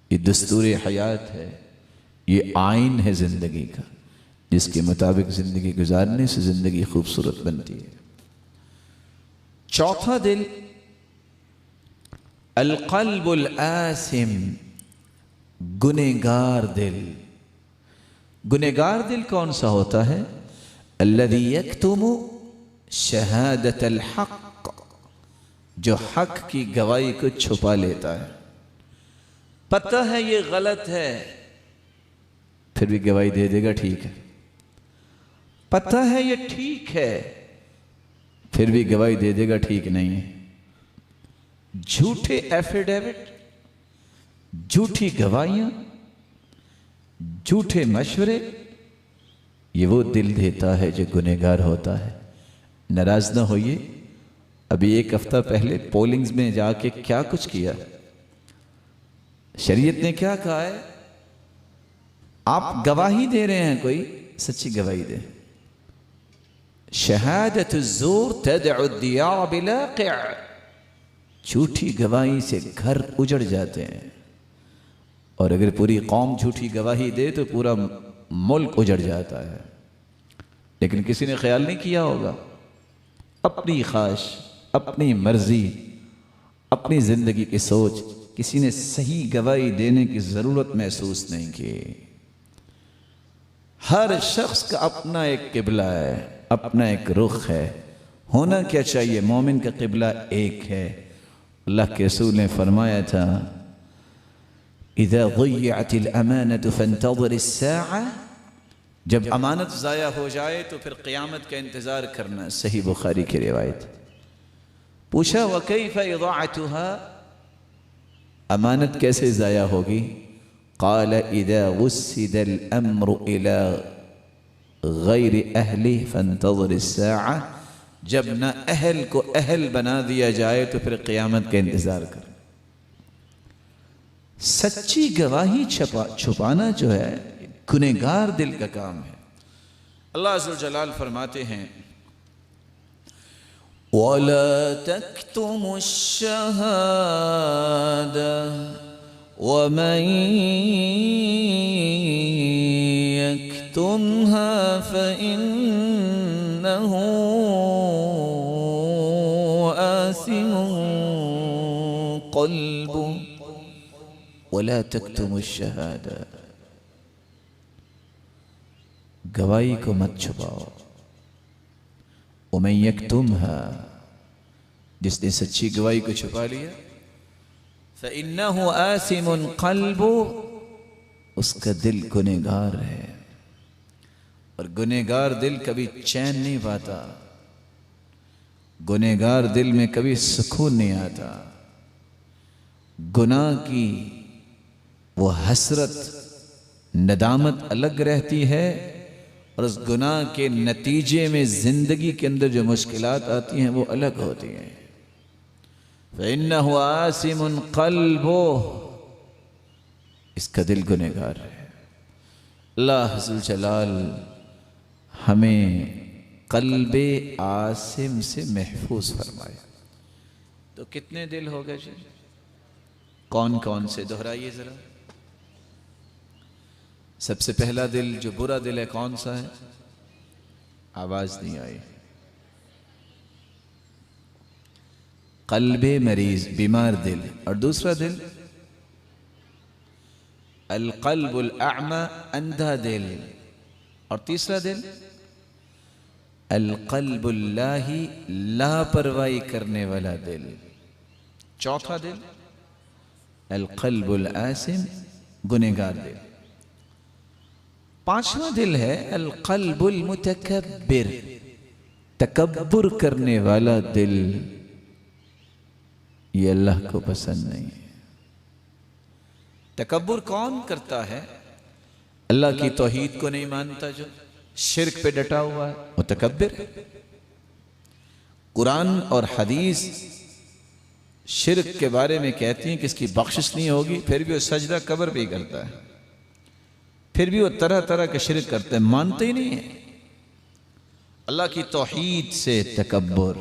یہ دستور حیات ہے، یہ آئین ہے زندگی کا، جس کے مطابق زندگی گزارنے سے زندگی خوبصورت بنتی ہے۔ چوتھا دل، القلب الآثم، گنہگار دل۔ گنہگار دل کون سا ہوتا ہے؟ الذی یکتم شہادت الحق، جو حق کی گواہی کو چھپا لیتا ہے۔ پتہ ہے یہ غلط ہے، پھر بھی گواہی دے دے گا ٹھیک ہے۔ پتہ ہے یہ ٹھیک ہے، پھر بھی گواہی دے دے گا ٹھیک نہیں ہے۔ جھوٹے ایفیڈیوٹ، جھوٹی گواہیاں، جھوٹے مشورے، یہ وہ دل دیتا ہے جو گنہگار ہوتا ہے۔ ناراض نہ ہوئیے، ابھی ایک ہفتہ پہلے پولنگز میں جا کے کیا کچھ کیا، شریعت نے کیا کہا ہے؟ آپ گواہی دے رہے ہیں، کوئی سچی گواہی دے۔ شہادت الزور تدع الدیار بلاقع، جھوٹی گواہی سے گھر اجڑ جاتے ہیں، اور اگر پوری قوم جھوٹی گواہی دے تو پورا ملک اجڑ جاتا ہے۔ لیکن کسی نے خیال نہیں کیا ہوگا، اپنی خواہش، اپنی مرضی، اپنی زندگی کی سوچ، کسی نے صحیح گواہی دینے کی ضرورت محسوس نہیں کی۔ ہر شخص کا اپنا ایک قبلہ ہے، اپنا ایک رخ ہے۔ ہونا کیا چاہیے؟ مومن کا قبلہ ایک ہے۔ اللہ کے رسول نے فرمایا تھا، اذا ضیعت الامانة فانتظر الساعة، جب امانت ضائع ہو جائے تو پھر قیامت کا انتظار کرنا۔ صحیح بخاری کی روایت۔ پوچھا وکیف اضاعتها، امانت کیسے ضائع ہوگی؟ قال اذا وسد الامر الى غیر اہلہ فانتظر الساعة، جب نہ اہل کو اہل بنا دیا جائے تو پھر قیامت کا انتظار کر۔ سچی گواہی چھپانا جو ہے گنہگار دل کا کام ہے۔ اللہ عز و جلال فرماتے ہیں، وَلَا تَكْتُمُوا الشَّهَادَةَ وَمَن يَكْتُمْهَا فَإِنَّهُ آثِمٌ قَلْبُهُ وَلَا تَكْتُمُوا الشَّهَادَةَ، گواہی کو مت چھپاؤ۔ وَمَن يَكْتُمْهَا، جس نے سچی گواہی کو چھپا لیا، فَإِنَّهُ آثِمٌ قَلْبُهُ، اس کا دل گنہگار ہے، اور گنہگار دل کبھی چین نہیں پاتا، گنہگار دل میں کبھی سکون نہیں آتا۔ گناہ کی وہ حسرت، ندامت الگ رہتی ہے، اور اس گناہ کے نتیجے میں زندگی کے اندر جو مشکلات آتی ہیں وہ الگ ہوتی ہیں۔ فَإِنَّهُ آثِمٌ قَلْبُهُ، اس کا دل گنہگار ہے۔ اللہ عز و جلال ہمیں قلب آثم سے محفوظ فرمائے۔ تو کتنے دل ہو گئے جی؟ کون کون سے؟ دہرائیے ذرا۔ سب سے پہلا دل جو برا دل ہے کون سا ہے؟ آواز نہیں آئی۔ قلب مریض، بیمار دل۔ اور دوسرا دل القلب الاعمى، اندھا دل۔ اور تیسرا دل القلب اللاہی، لاپرواہی کرنے والا دل۔ چوتھا دل القلب الآثم، گنہگار دل۔ پانچواں دل ہے القلب المتکبر، تکبر کرنے والا دل یہ اللہ کو پسند نہیں ہے۔ تکبر کون کرتا ہے؟ اللہ کی توحید کو نہیں مانتا، جو شرک پہ ڈٹا ہوا ہے، متکبر ہے۔ قرآن اور حدیث شرک کے بارے میں کہتی ہیں کہ اس کی بخشش نہیں ہوگی، پھر بھی وہ سجدہ قبر پہ ہی کرتا ہے، پھر بھی وہ طرح طرح کے شرک کرتے ہیں، مانتے ہی نہیں ہیں۔ اللہ کی توحید سے تکبر،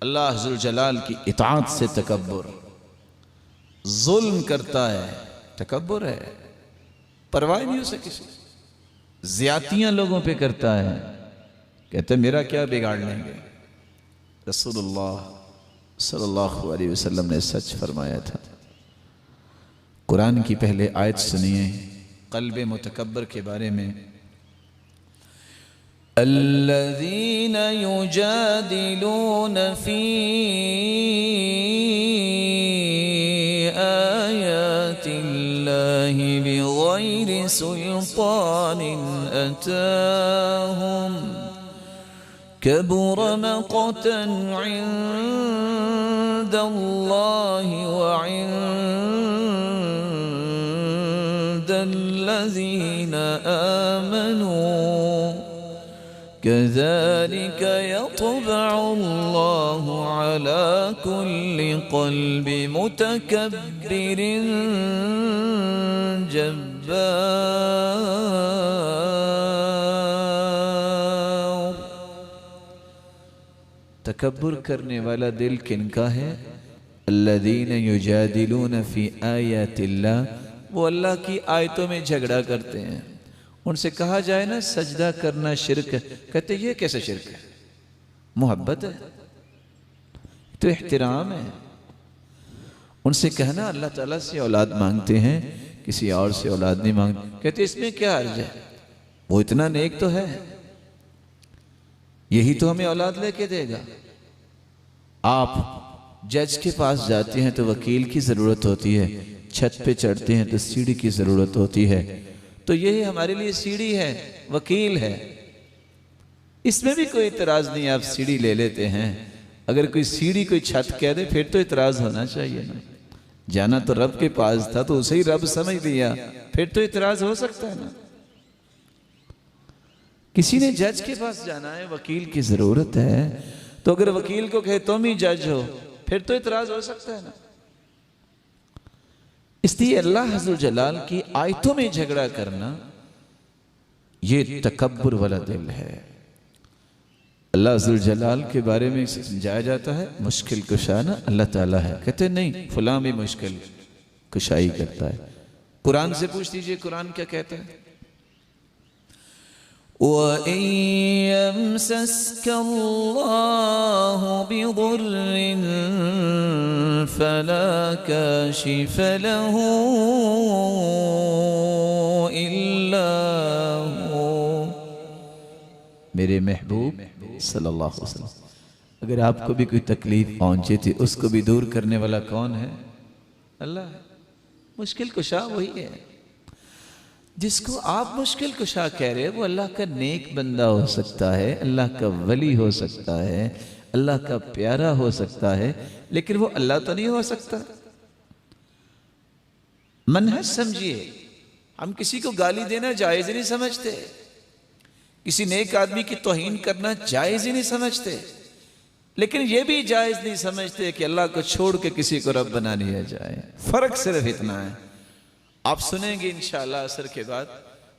اللہ ذوالجلال کی اطاعت سے تکبر، ظلم کرتا ہے تکبر ہے، پرواہ نہیں اسے کسی، زیادتیاں لوگوں پہ کرتا ہے، کہتے ہیں میرا کیا بگاڑ لیں گے۔ رسول اللہ صلی اللہ علیہ وسلم نے سچ فرمایا تھا۔ قرآن کی پہلے آیت سنیے قلب متکبر کے بارے میں۔ الذین یجادلون فی آیات اللہ بغیر سلطان اتاہم كبر مقتا عند الله وعند الذين آمنوا كذلك يطبع الله على كل قلب متكبر جبار۔ تکبر کرنے والا دل کن کا ہے؟ الذین یجادلون فی آیات اللہ، وہ اللہ کی آیتوں میں جھگڑا کرتے ہیں۔ ان سے کہا جائے نا سجدہ کرنا شرک ہے، کہتے یہ کیسے شرک ہے؟ محبت ہے تو احترام ہے۔ ان سے کہنا اللہ تعالیٰ سے اولاد مانگتے ہیں، کسی اور سے اولاد نہیں مانگتے، کہتے اس میں کیا حرج ہے؟ وہ اتنا نیک تو ہے، یہی تو ہمیں اولاد لے کے دے گا۔ آپ جج کے پاس جاتے ہیں تو وکیل کی ضرورت ہوتی ہے، چھت پہ چڑھتے ہیں تو سیڑھی کی ضرورت ہوتی ہے، تو یہی ہمارے لیے سیڑھی ہے، وکیل ہے۔ اس میں بھی کوئی اعتراض نہیں، آپ سیڑھی لے لیتے ہیں۔ اگر کوئی سیڑھی کوئی چھت کہہ دے پھر تو اعتراض ہونا چاہیے نا۔ جانا تو رب کے پاس تھا تو اسے ہی رب سمجھ لیا، پھر تو اعتراض ہو سکتا ہے نا۔ کسی نے جج کے پاس جانا ہے، وکیل کی ضرورت ہے، تو اگر وکیل کو کہے تم ہی جج ہو پھر تو اعتراض ہو سکتا ہے نا۔ اس لیے اللہ عز و جلال کی آیتوں میں جھگڑا کرنا یہ تکبر والا دل ہے۔ اللہ عز و جلال کے بارے میں سمجھایا جاتا ہے مشکل کشا نا اللہ تعالیٰ ہے، کہتے ہیں نہیں فلاں بھی مشکل کشائی کرتا ہے۔ قرآن سے پوچھ دیجئے قرآن کیا کہتا ہے؟ وَإِن يَمْسَسْكَ اللَّهُ بِضُرٍّ فَلَا كَاشِفَ لَهُ إِلَّا هُوَ۔ میرے محبوب صلی اللہ علیہ وسلم، اگر آپ کو بھی کوئی تکلیف پہنچے تھی اس کو بھی دور کرنے والا کون ہے؟ اللہ ہے۔ مشکل کشا وہی ہے۔ جس کو آپ مشکل کشا کہہ رہے وہ اللہ کا نیک بندہ ہو سکتا ہے، اللہ کا ولی ہو سکتا ہے، اللہ کا پیارا ہو سکتا ہے، لیکن وہ اللہ تو نہیں ہو سکتا۔ منہج سمجھیے، ہم کسی کو گالی دینا جائز ہی نہیں سمجھتے، کسی نیک آدمی کی توہین کرنا جائز ہی نہیں سمجھتے، لیکن یہ بھی جائز نہیں سمجھتے کہ اللہ کو چھوڑ کے کسی کو رب بنا لیا جائے۔ فرق صرف اتنا ہے۔ آپ سنیں گے انشاءاللہ عصر کے بعد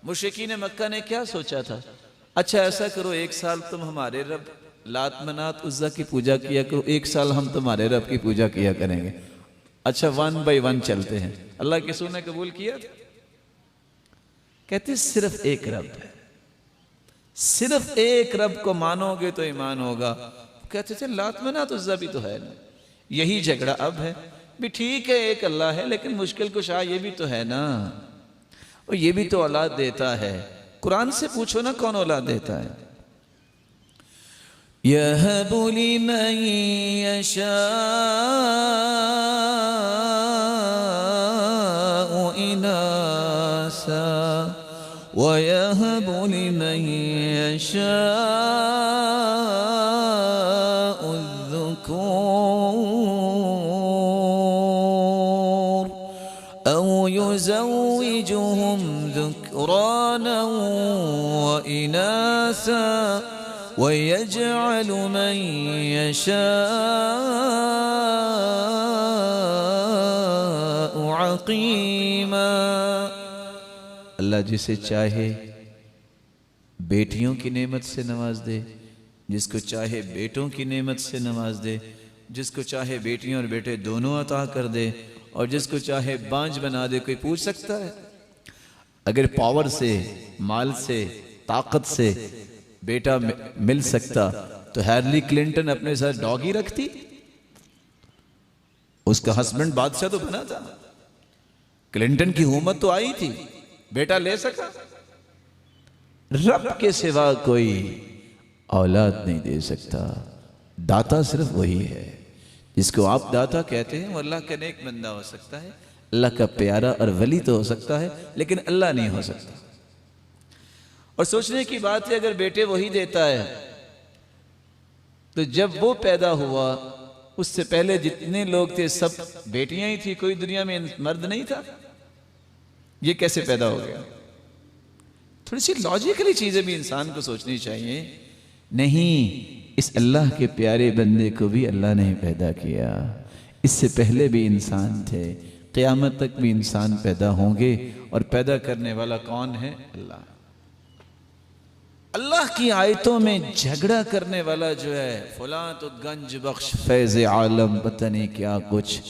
مشرکین مکہ نے کیا سوچا تھا، اچھا ایسا کرو ایک سال تم ہمارے رب لات منات عزا کی پوجا کیا کرو، ایک سال ہم تمہارے رب کی پوجا کیا کریں گے۔ اچھا 1 بائی 1 چلتے ہیں۔ اللہ کے رسول نے قبول کیا تھا؟ کہتے صرف ایک رب ہے، صرف ایک رب کو مانو گے تو ایمان ہوگا۔ کہتے تھے لات منات عزا بھی تو ہے نا۔ یہی جھگڑا اب ہے بھی، ٹھیک ہے ایک اللہ ہے لیکن مشکل کشا یہ بھی تو ہے نا، اور یہ بھی تو اولاد دیتا ہے۔ قرآن سے پوچھو نا کون اولاد دیتا ہے؟ يَهَبُ لِمَن يَشَاءُ إِنَاثًا وَيَهَبُ لِمَن يَشَاءُ الذُّكُورَ أَوْ يُزَوِّجُهُمْ ذُكْرَانًا وَإِنَاثًا وَيَجْعَلُ مَن يَشَاءُ عَقِيمًا۔ اللہ جسے چاہے بیٹیوں کی نعمت سے نواز دے، جس کو چاہے بیٹوں کی نعمت سے نواز دے، جس کو چاہے بیٹیاں اور بیٹے دونوں عطا کر دے، اور جس کو چاہے بانج بنا دے۔ کوئی پوچھ سکتا ہے؟ اگر پاور سے، مال سے، طاقت سے بیٹا مل سکتا تو ہیرلی کلنٹن اپنے ساتھ ڈاگی رکھتی؟ اس کا ہسبینڈ بادشاہ تو بنا تھا، کلنٹن کی حکومت تو آئی تھی، بیٹا لے سکا؟ رب کے سوا کوئی اولاد نہیں دے سکتا، داتا صرف وہی ہے۔ جس کو آپ داتا کہتے ہیں وہ اللہ کا نیک بندہ ہو سکتا ہے، اللہ کا پیارا اور ولی تو ہو سکتا ہے، لیکن اللہ نہیں ہو سکتا۔ اور سوچنے کی بات ہے، اگر بیٹے وہی دیتا ہے تو جب وہ پیدا ہوا اس سے پہلے جتنے لوگ تھے سب بیٹیاں ہی تھی، کوئی دنیا میں مرد نہیں تھا؟ یہ کیسے پیدا ہو گیا؟ تھوڑی سی لاجیکلی چیزیں بھی انسان کو سوچنی چاہیے۔ نہیں، اس اللہ کے پیارے بندے کو بھی اللہ نے پیدا کیا، اس سے پہلے بھی انسان تھے، قیامت تک بھی انسان پیدا ہوں گے، اور پیدا کرنے والا کون ہے؟ اللہ۔ اللہ کی آیتوں میں جھگڑا کرنے والا جو ہے فلاں تو گنج بخش فیض عالم پتہ نہیں کیا کچھ،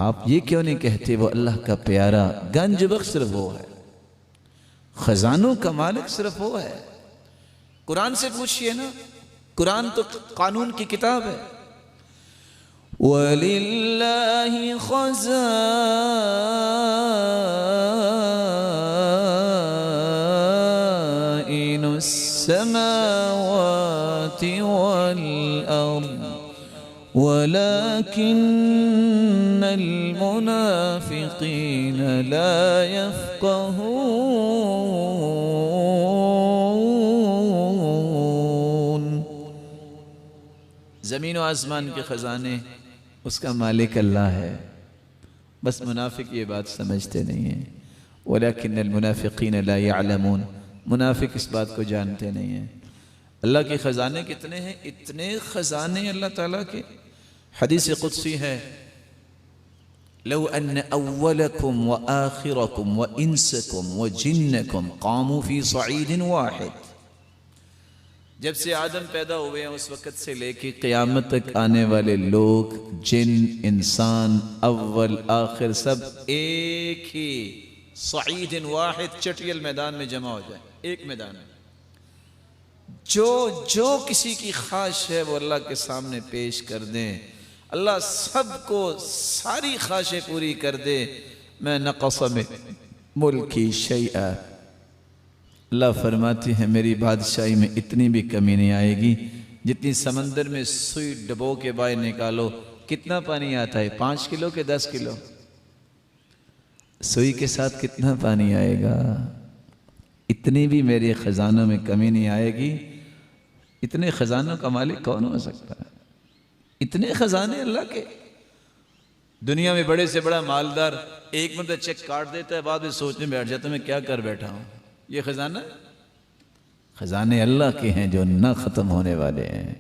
آپ یہ کیوں نہیں کہتے وہ اللہ کا پیارا؟ گنج بخش صرف وہ ہے، خزانوں کا مالک صرف وہ ہے۔ قرآن سے پوچھئے نا، قرآن تو قانون کی کتاب ہے۔ وَلِلَّهِ خَزَائِنُ السَّمَاوَاتِ وَالْأَرْضِ وَلَكِنَّ الْمُنَافِقِينَ لَا يَفْقَهُونَ۔ زمین و آسمان کے خزانے اس کا مالک اللہ ہے، بس منافق یہ بات سمجھتے نہیں ہیں۔ وَلَكِنَّ الْمُنَافِقِينَ لَا يَعْلَمُونَ، منافق اس بات کو جانتے نہیں ہیں۔ اللہ کے خزانے کتنے ہیں؟ اتنے خزانے اللہ تعالیٰ کے۔ حدیث قدسی ہے، لو ان اولکم وآخرکم وانسکم وجنکم قاموا فی صعید واحد، جب سے آدم پیدا ہوئے ہیں اس وقت سے لے کے قیامت تک آنے والے لوگ، جن، انسان، اول آخر، سب ایک ہی صعید واحد چٹیل میدان میں جمع ہو جائیں، ایک میدان میں۔ جو کسی کی خواہش ہے وہ اللہ کے سامنے پیش کر دیں، اللہ سب کو ساری خواہشیں پوری کر دے۔ میں نقص میں ملکی شیئا، اللہ فرماتی ہے میری بادشاہی میں اتنی بھی کمی نہیں آئے گی جتنی سمندر میں سوئی ڈبو کے باہر نکالو کتنا پانی آتا ہے؟ 5 کلو کہ 10 کلو؟ سوئی کے ساتھ کتنا پانی آئے گا؟ اتنی بھی میرے خزانوں میں کمی نہیں آئے گی۔ اتنے خزانوں کا مالک کون ہو سکتا ہے؟ اتنے خزانے اللہ کے۔ دنیا میں بڑے سے بڑا مالدار ایک مرتبہ چیک کاٹ دیتا ہے، بعد میں سوچنے بیٹھ جاتا ہے میں کیا کر بیٹھا ہوں۔ یہ خزانہ، خزانے اللہ کے ہیں جو نہ ختم ہونے والے ہیں۔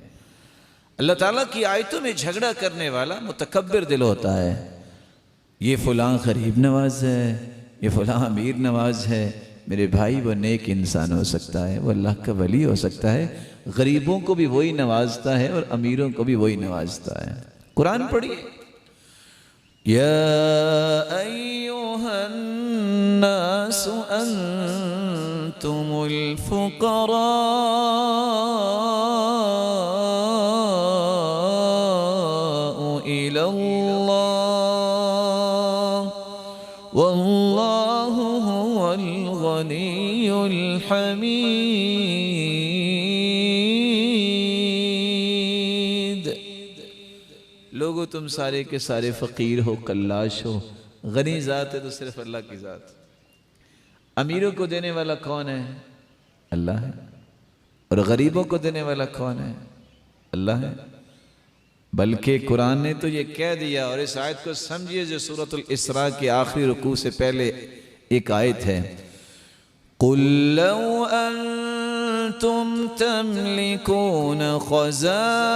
اللہ تعالیٰ کی آیتوں میں جھگڑا کرنے والا متکبر دل ہوتا ہے۔ یہ فلاں غریب نواز ہے، یہ فلاں امیر نواز ہے۔ میرے بھائی وہ نیک انسان ہو سکتا ہے، وہ اللہ کا ولی ہو سکتا ہے، غریبوں کو بھی وہی نوازتا ہے اور امیروں کو بھی وہی نوازتا ہے۔ قرآن پڑھیے، یا ایہا الناس انتم الفقراء الی اللہ واللہ هو الغنی الحمید۔ لوگو تم سارے کے سارے فقیر ہو، کلاش ہو، غنی ذات ہے تو صرف اللہ کی ذات۔ امیروں کو دینے والا کون ہے؟ اللہ ہے۔ اور غریبوں کو دینے والا کون ہے؟ اللہ ہے۔ بلکہ قرآن نے تو یہ کہہ دیا، اور اس آیت کو سمجھیے جو سورۃ الاسراء کی آخری رکوع سے پہلے ایک آیت ہے، قُل لَوْ أَنْتُمْ تَمْلِكُونَ خَزَائِنَ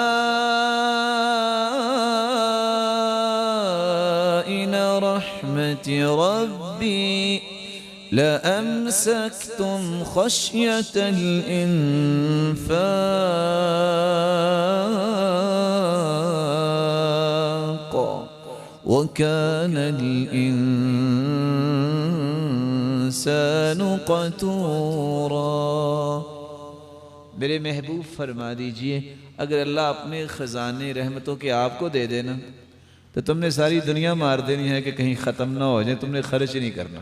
رَحْمَةِ رَبِّي لَأَمْسَكْتُمْ خَشْيَةَ الْإِنفَاقِ وَكَانَ الْإِنسَانُ قَتُورًا۔ میرے محبوب فرما دیجئے اگر اللہ اپنے خزانے رحمتوں کے آپ کو دے دینا تو تم نے ساری دنیا مار دینی ہے کہ کہیں ختم نہ ہو جائے، تم نے خرچ نہیں کرنا،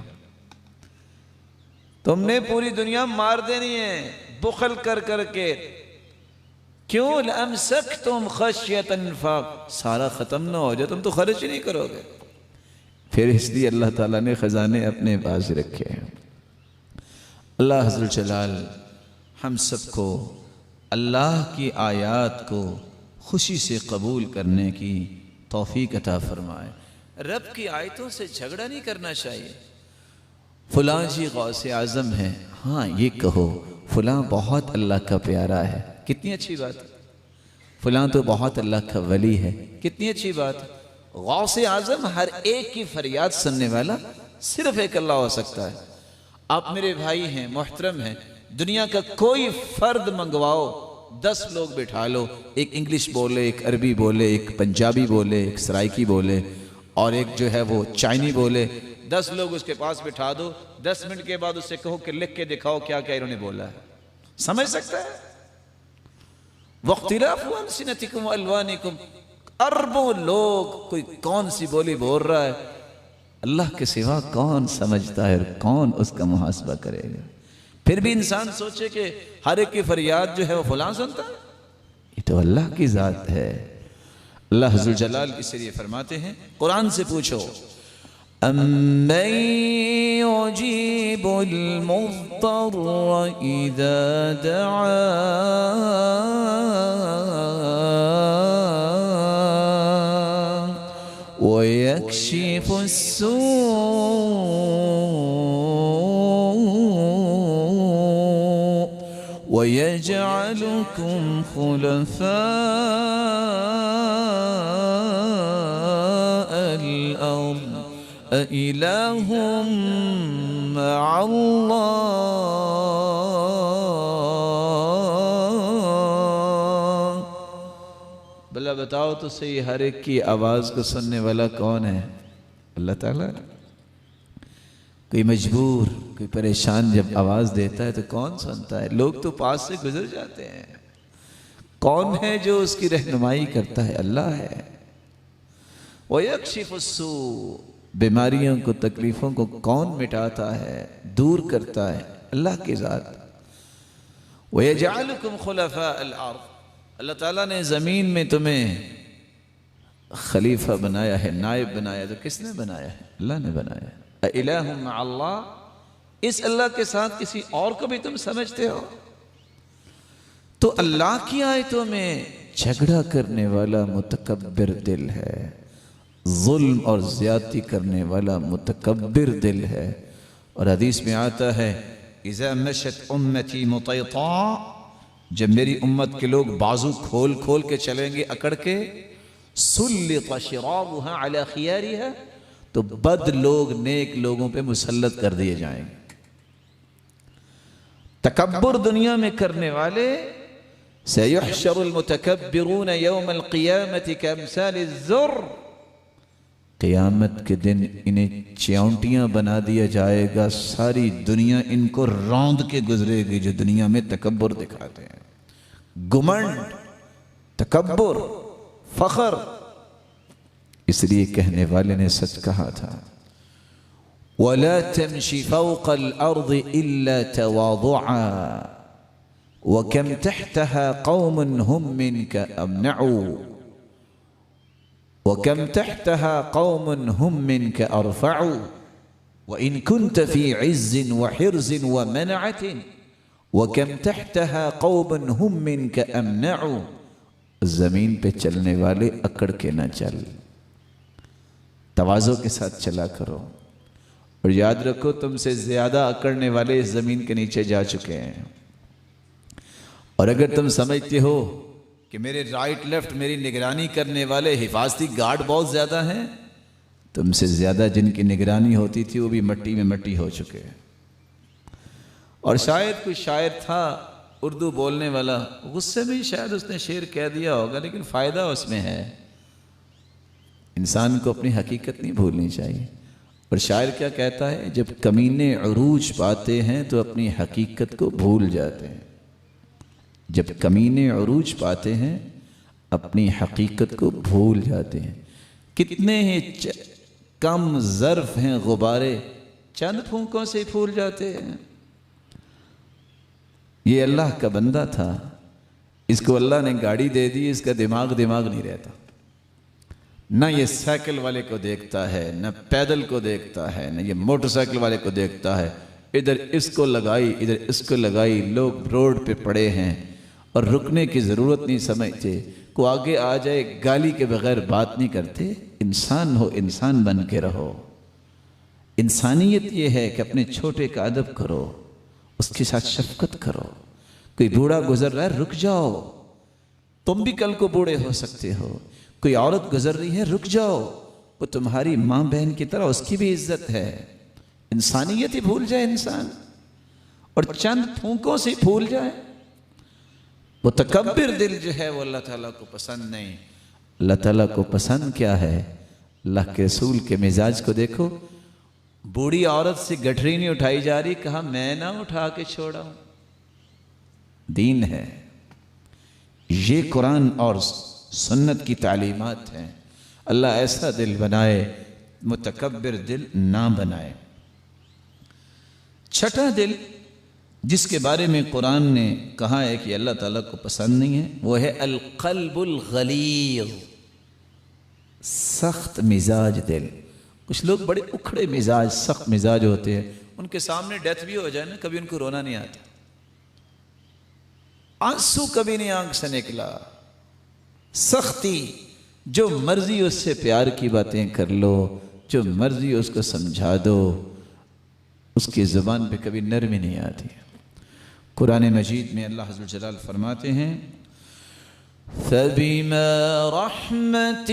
تم نے پوری دنیا مار دینی ہے بخل کر کر کے۔ کیوں؟ لَأَمْسَكْتُمْ خَشْيَةَ الْإِنفَاقِ، سارا ختم نہ ہو جائے تم تو خرچ ہی نہیں کرو گے۔ پھر اس لیے اللہ تعالیٰ نے خزانے اپنے پاس رکھے ہیں۔ اللہ عز و جلال ہم سب کو اللہ کی آیات کو خوشی سے قبول کرنے کی توفیق عطا فرمائے۔ رب کی آیتوں سے جھگڑا نہیں کرنا چاہیے۔ فلاں جی غوث اعظم ہے، ہاں یہ کہو فلاں بہت اللہ کا پیارا ہے، کتنی اچھی بات ہے۔ فلاں تو بہت اللہ کا ولی ہے، کتنی اچھی بات ہے۔ غوث اعظم ہر ایک کی فریاد سننے والا صرف ایک اللہ ہو سکتا ہے۔ آپ میرے بھائی ہیں، محترم ہیں، دنیا کا کوئی فرد منگواؤ، 10 لوگ بٹھا لو، ایک انگلش بولے، ایک عربی بولے، ایک پنجابی بولے، ایک سرائکی بولے، اور ایک جو ہے وہ چائنی بولے، 10 لوگ اس کے پاس بٹھا دو، 10 منٹ کے بعد اس سے کہو کہ لکھ کے دکھاؤ کیا کیا انہوں نے بولا ہے، سمجھ سکتا ہے؟ وَاخْتِلَافُ أَلْسِنَتِكُمْ وَأَلْوَانِكُمْ، اربوں لوگ کوئی کون سی بولی بول رہا ہے، اللہ کے سوا کون سمجھتا ہے اور کون اس کا محاسبہ کرے گا؟ پھر بھی انسان سوچے کہ ہر ایک کی فریاد جو ہے وہ فلاں سنتا ہے، یہ تو اللہ کی ذات ہے۔ اللہ عز و جلال اس لیے فرماتے ہیں، قرآن سے پوچھو، أَمَّن يُجِيبُ الْمُضْطَرَّ إِذَا دَعَاهُ وَيَكْشِفُ السُّوءَ وَيَجْعَلُكُمْ خُلَفَاءَ الْأَرْضِ أَإِلَٰهٌ مَّعَ اللَّهِ، بھلا بتاؤ تو صحیح ہر ایک کی آواز کو سننے والا کون ہے؟ اللہ تعالیٰ۔ کوئی مجبور، کوئی پریشان جب آواز دیتا ہے تو کون سنتا ہے؟ لوگ تو پاس سے گزر جاتے ہیں۔ کون ہے جو اس کی رہنمائی کرتا ہے؟ اللہ ہے۔ وَيَكْشِفُ السُّوءَ، بیماریوں کو، تکلیفوں کو کون مٹاتا ہے، دور کرتا ہے؟ اللہ کی ذات۔ وَيَجْعَلُكُمْ خُلَفَاءَ الْأَرْضِ، اللہ تعالیٰ نے زمین میں تمہیں خلیفہ بنایا ہے، نائب بنایا، تو کس نے بنایا ہے؟ اللہ نے بنایا ہے۔ اِلَٰهٌ مَّعَ اللَّهِ، اس اللہ کے ساتھ کسی اور کو بھی تم سمجھتے ہو؟ تو اللہ کی آیتوں میں جھگڑا کرنے والا متکبر دل ہے، ظلم اور زیادتی کرنے والا متکبر دل ہے۔ اور حدیث میں آتا ہے، اِذَا مَشَتْ أُمَّتِي مُطَيْطَاء، جب میری امت کے لوگ بازو کھول کھول کے چلیں گے، اکڑ کے، سُلِّطَ شِرَارُهَا عَلَى خِيَارِهَا، تو بد لوگ نیک لوگوں پہ مسلط کر دیے جائیں گے۔ تکبر دنیا میں کرنے والے، سَيُحْشَرُ الْمُتَكَبِّرُونَ يَوْمَ الْقِيَامَةِ كَأَمْثَالِ الزُّرِّ، قیامت کے دن انہیں چیونٹیاں بنا دیا جائے گا، ساری دنیا ان کو روند کے گزرے گی جو دنیا میں تکبر دکھاتے ہیں، گمنڈ، تکبر، فخر۔ اس لیے کہنے والے نے سچ کہا تھا، وَلَا تَمْشِ فَوْقَ الْأَرْضِ إِلَّا تَوَاضُعًا وَكَمْ تَحْتَهَا قَوْمٌ هُمْ مِنْكَ أَمْنَعُوا وَكَمْ تَحْتَهَا قَوْمٌ هُمْ مِنْكَ أَرْفَعُوا وَإِن كُنْتَ فِي عِزٍّ وَحِرْزٍ وَمَنَعَةٍ وَكَمْ تَحْتَهَا قَوْمًا هُمْ مِنْكَ أَمْنَعُوا. زمین پہ چلنے والے اکڑ کے نہ چل، تواضع کے ساتھ چلا کرو، اور یاد رکھو تم سے زیادہ اکڑنے والے اس زمین کے نیچے جا چکے ہیں. اور اگر تم سمجھتے ہو کہ میرے رائٹ لیفٹ میری نگرانی کرنے والے حفاظتی گارڈ بہت زیادہ ہیں، تم سے زیادہ جن کی نگرانی ہوتی تھی وہ بھی مٹی میں مٹی ہو چکے ہیں. اور شاید کوئی شاعر تھا اردو بولنے والا، غصے میں شاید اس نے شعر کہہ دیا ہوگا، لیکن فائدہ اس میں ہے. انسان کو اپنی حقیقت نہیں بھولنی چاہیے. اور شاعر کیا کہتا ہے؟ جب کمینے عروج پاتے ہیں تو اپنی حقیقت کو بھول جاتے ہیں. جب کمینے عروج پاتے ہیں اپنی حقیقت کو بھول جاتے ہیں. کتنے ہی کم ظرف ہیں غبارے، چند پھونکوں سے پھول جاتے ہیں. یہ اللہ کا بندہ تھا، اس کو اللہ نے گاڑی دے دی، اس کا دماغ نہیں رہتا. نہ یہ سائیکل والے کو دیکھتا ہے، نہ پیدل کو دیکھتا ہے، نہ یہ موٹر سائیکل والے کو دیکھتا ہے. ادھر اس کو لگائی، ادھر اس کو لگائی. لوگ روڈ پہ پڑے ہیں اور رکنے کی ضرورت نہیں سمجھتے. کو آگے آ جائے گالی کے بغیر بات نہیں کرتے. انسان ہو، انسان بن کے رہو. انسانیت یہ ہے کہ اپنے چھوٹے کا ادب کرو، اس کے ساتھ شفقت کرو. کوئی بوڑھا گزر رہا ہے، رک جاؤ، تم بھی کل کو بوڑھے ہو سکتے ہو. کوئی عورت گزر رہی ہے، رک جاؤ، وہ تمہاری ماں بہن کی طرح، اس کی بھی عزت ہے. انسانیت ہی بھول جائے انسان، اور چند پھونکوں سے بھول جائے. وہ تکبر دل جو ہے وہ اللہ تعالیٰ کو پسند نہیں. اللہ تعالیٰ کو پسند کیا ہے؟ اللہ کے رسول کے مزاج کو دیکھو. بوڑھی عورت سے گٹھری نہیں اٹھائی جا رہی، کہا میں نہ اٹھا کے چھوڑا ہوں. دین ہے یہ، قرآن اور سنت کی تعلیمات ہیں. اللہ ایسا دل بنائے، متکبر دل نہ بنائے. چھٹا دل جس کے بارے میں قرآن نے کہا ہے کہ اللہ تعالیٰ کو پسند نہیں ہے، وہ ہے القلب الغلیظ، سخت مزاج دل. کچھ لوگ بڑے اکھڑے مزاج، سخت مزاج ہوتے ہیں. ان کے سامنے ڈیتھ بھی ہو جائے نا، کبھی ان کو رونا نہیں آتا، آنسو کبھی نہیں آنکھ سے نکلا. سختی، جو مرضی اس سے پیار کی باتیں کر لو، جو مرضی اس کو سمجھا دو، اس کی زبان پہ کبھی نرمی نہیں آتی. قرآن مجید میں اللہ عز و جلال فرماتے ہیں فَبِمَا رَحْمَةٍ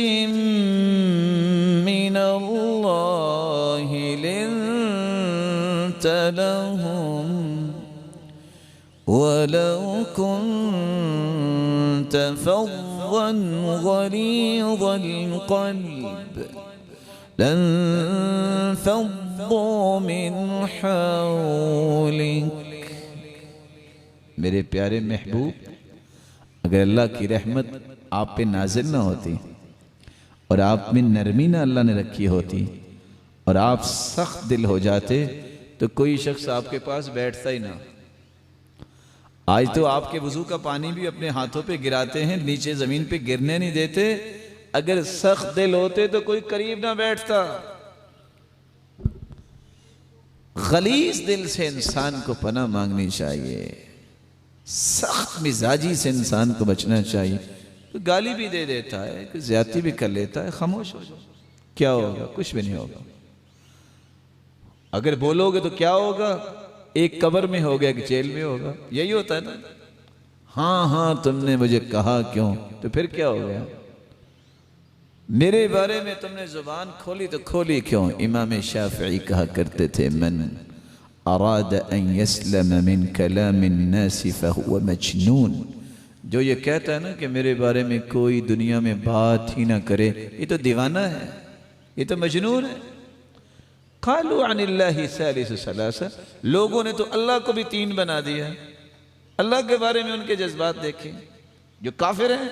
مِّنَ اللَّهِ لِنْتَ لَهُمْ وَلَوْ كُنْتَ فَظًّا غَلِيظَ الْقَلْبِ لَانفَضُّوا مِنْ حَوْلِكَ. میرے پیارے محبوب، اگر اللہ کی رحمت آپ پہ نازل نہ ہوتی اور آپ میں نرمی نہ اللہ نے رکھی ہوتی اور آپ سخت دل ہو جاتے تو کوئی شخص آپ کے پاس بیٹھتا ہی نہ. آج تو آپ کے وضو کا پانی بھی اپنے ہاتھوں پہ گراتے ہیں، نیچے زمین پہ گرنے نہیں دیتے. اگر سخت دل ہوتے تو کوئی قریب نہ بیٹھتا. غلیظ دل سے انسان کو پناہ مانگنی چاہیے، سخت مزاجی سے انسان کو بچنا چاہیے. تو گالی بھی دے دیتا ہے، کوئی زیادتی بھی کر لیتا ہے، خاموش ہو جاؤ. کیا ہوگا؟ کچھ بھی نہیں ہوگا. اگر بولو گے تو کیا ہوگا؟ ایک قبر میں ہوگا، ایک جیل میں ہوگا. یہی ہوتا ہے نا. ہاں تم نے مجھے کہا کیوں؟ تو پھر کیا ہو گیا؟ میرے بارے میں تم نے زبان کھولی تو کھولی کیوں؟ امام شافعی کہا کرتے تھے من اراد ان یسلم من کلام الناس فهو مجنون. جو یہ کہتا ہے نا کہ میرے بارے میں کوئی دنیا میں بات ہی نہ کرے، یہ تو دیوانہ ہے، یہ تو مجنون ہے. قالوا عن اللہ ثالث ثلاثہ، لوگوں نے تو اللہ کو بھی تین بنا دیا. اللہ کے بارے میں ان کے جذبات دیکھیں. جو کافر ہیں،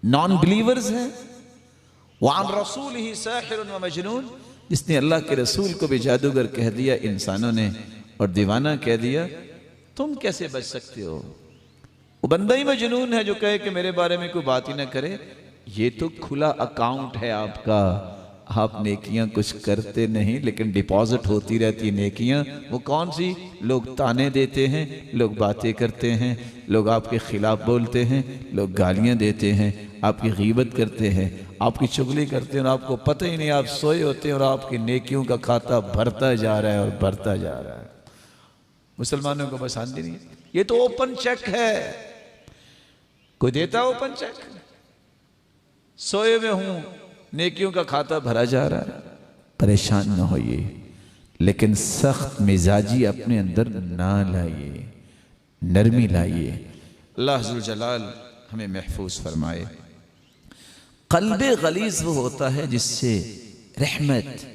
نان بلیورز ہیں. وعن رسولہ ساحر و مجنون، جس نے اللہ کے رسول کو بھی جادوگر کہہ دیا انسانوں نے اور دیوانہ کہہ دیا. تم کیسے بچ سکتے ہو؟ وہ بندہ ہی مجنون ہے جو کہے کہ میرے بارے میں کوئی بات ہی نہ کرے. یہ تو کھلا اکاؤنٹ ہے آپ کا. آپ نیکیاں کچھ کرتے نہیں لیکن ڈپازٹ ہوتی رہتی نیکیاں. وہ کون سی؟ لوگ تانے دیتے ہیں، لوگ باتیں کرتے ہیں، لوگ آپ کے خلاف بولتے ہیں، لوگ گالیاں دیتے ہیں، آپ کی غیبت کرتے ہیں، آپ کی چغلی کرتے ہیں اور آپ کو پتہ ہی نہیں، آپ سوئے ہوتے ہیں اور آپ کی نیکیوں کا کھاتا بھرتا جا رہا ہے اور بھرتا جا رہا ہے. مسلمانوں کو پسند ہی نہیں. یہ تو اوپن چیک ہے. کوئی دیتا اوپن چیک؟ سوئے میں ہوں، نیکیوں کا کھاتا بھرا جا رہا ہے. پریشان نہ ہوئیے لیکن سخت مزاجی اپنے اندر نہ لائیے، نرمی لائیے. اللہ عز و جلال ہمیں محفوظ فرمائے. قلب غلیظ وہ ہوتا ہے جس سے رحمت،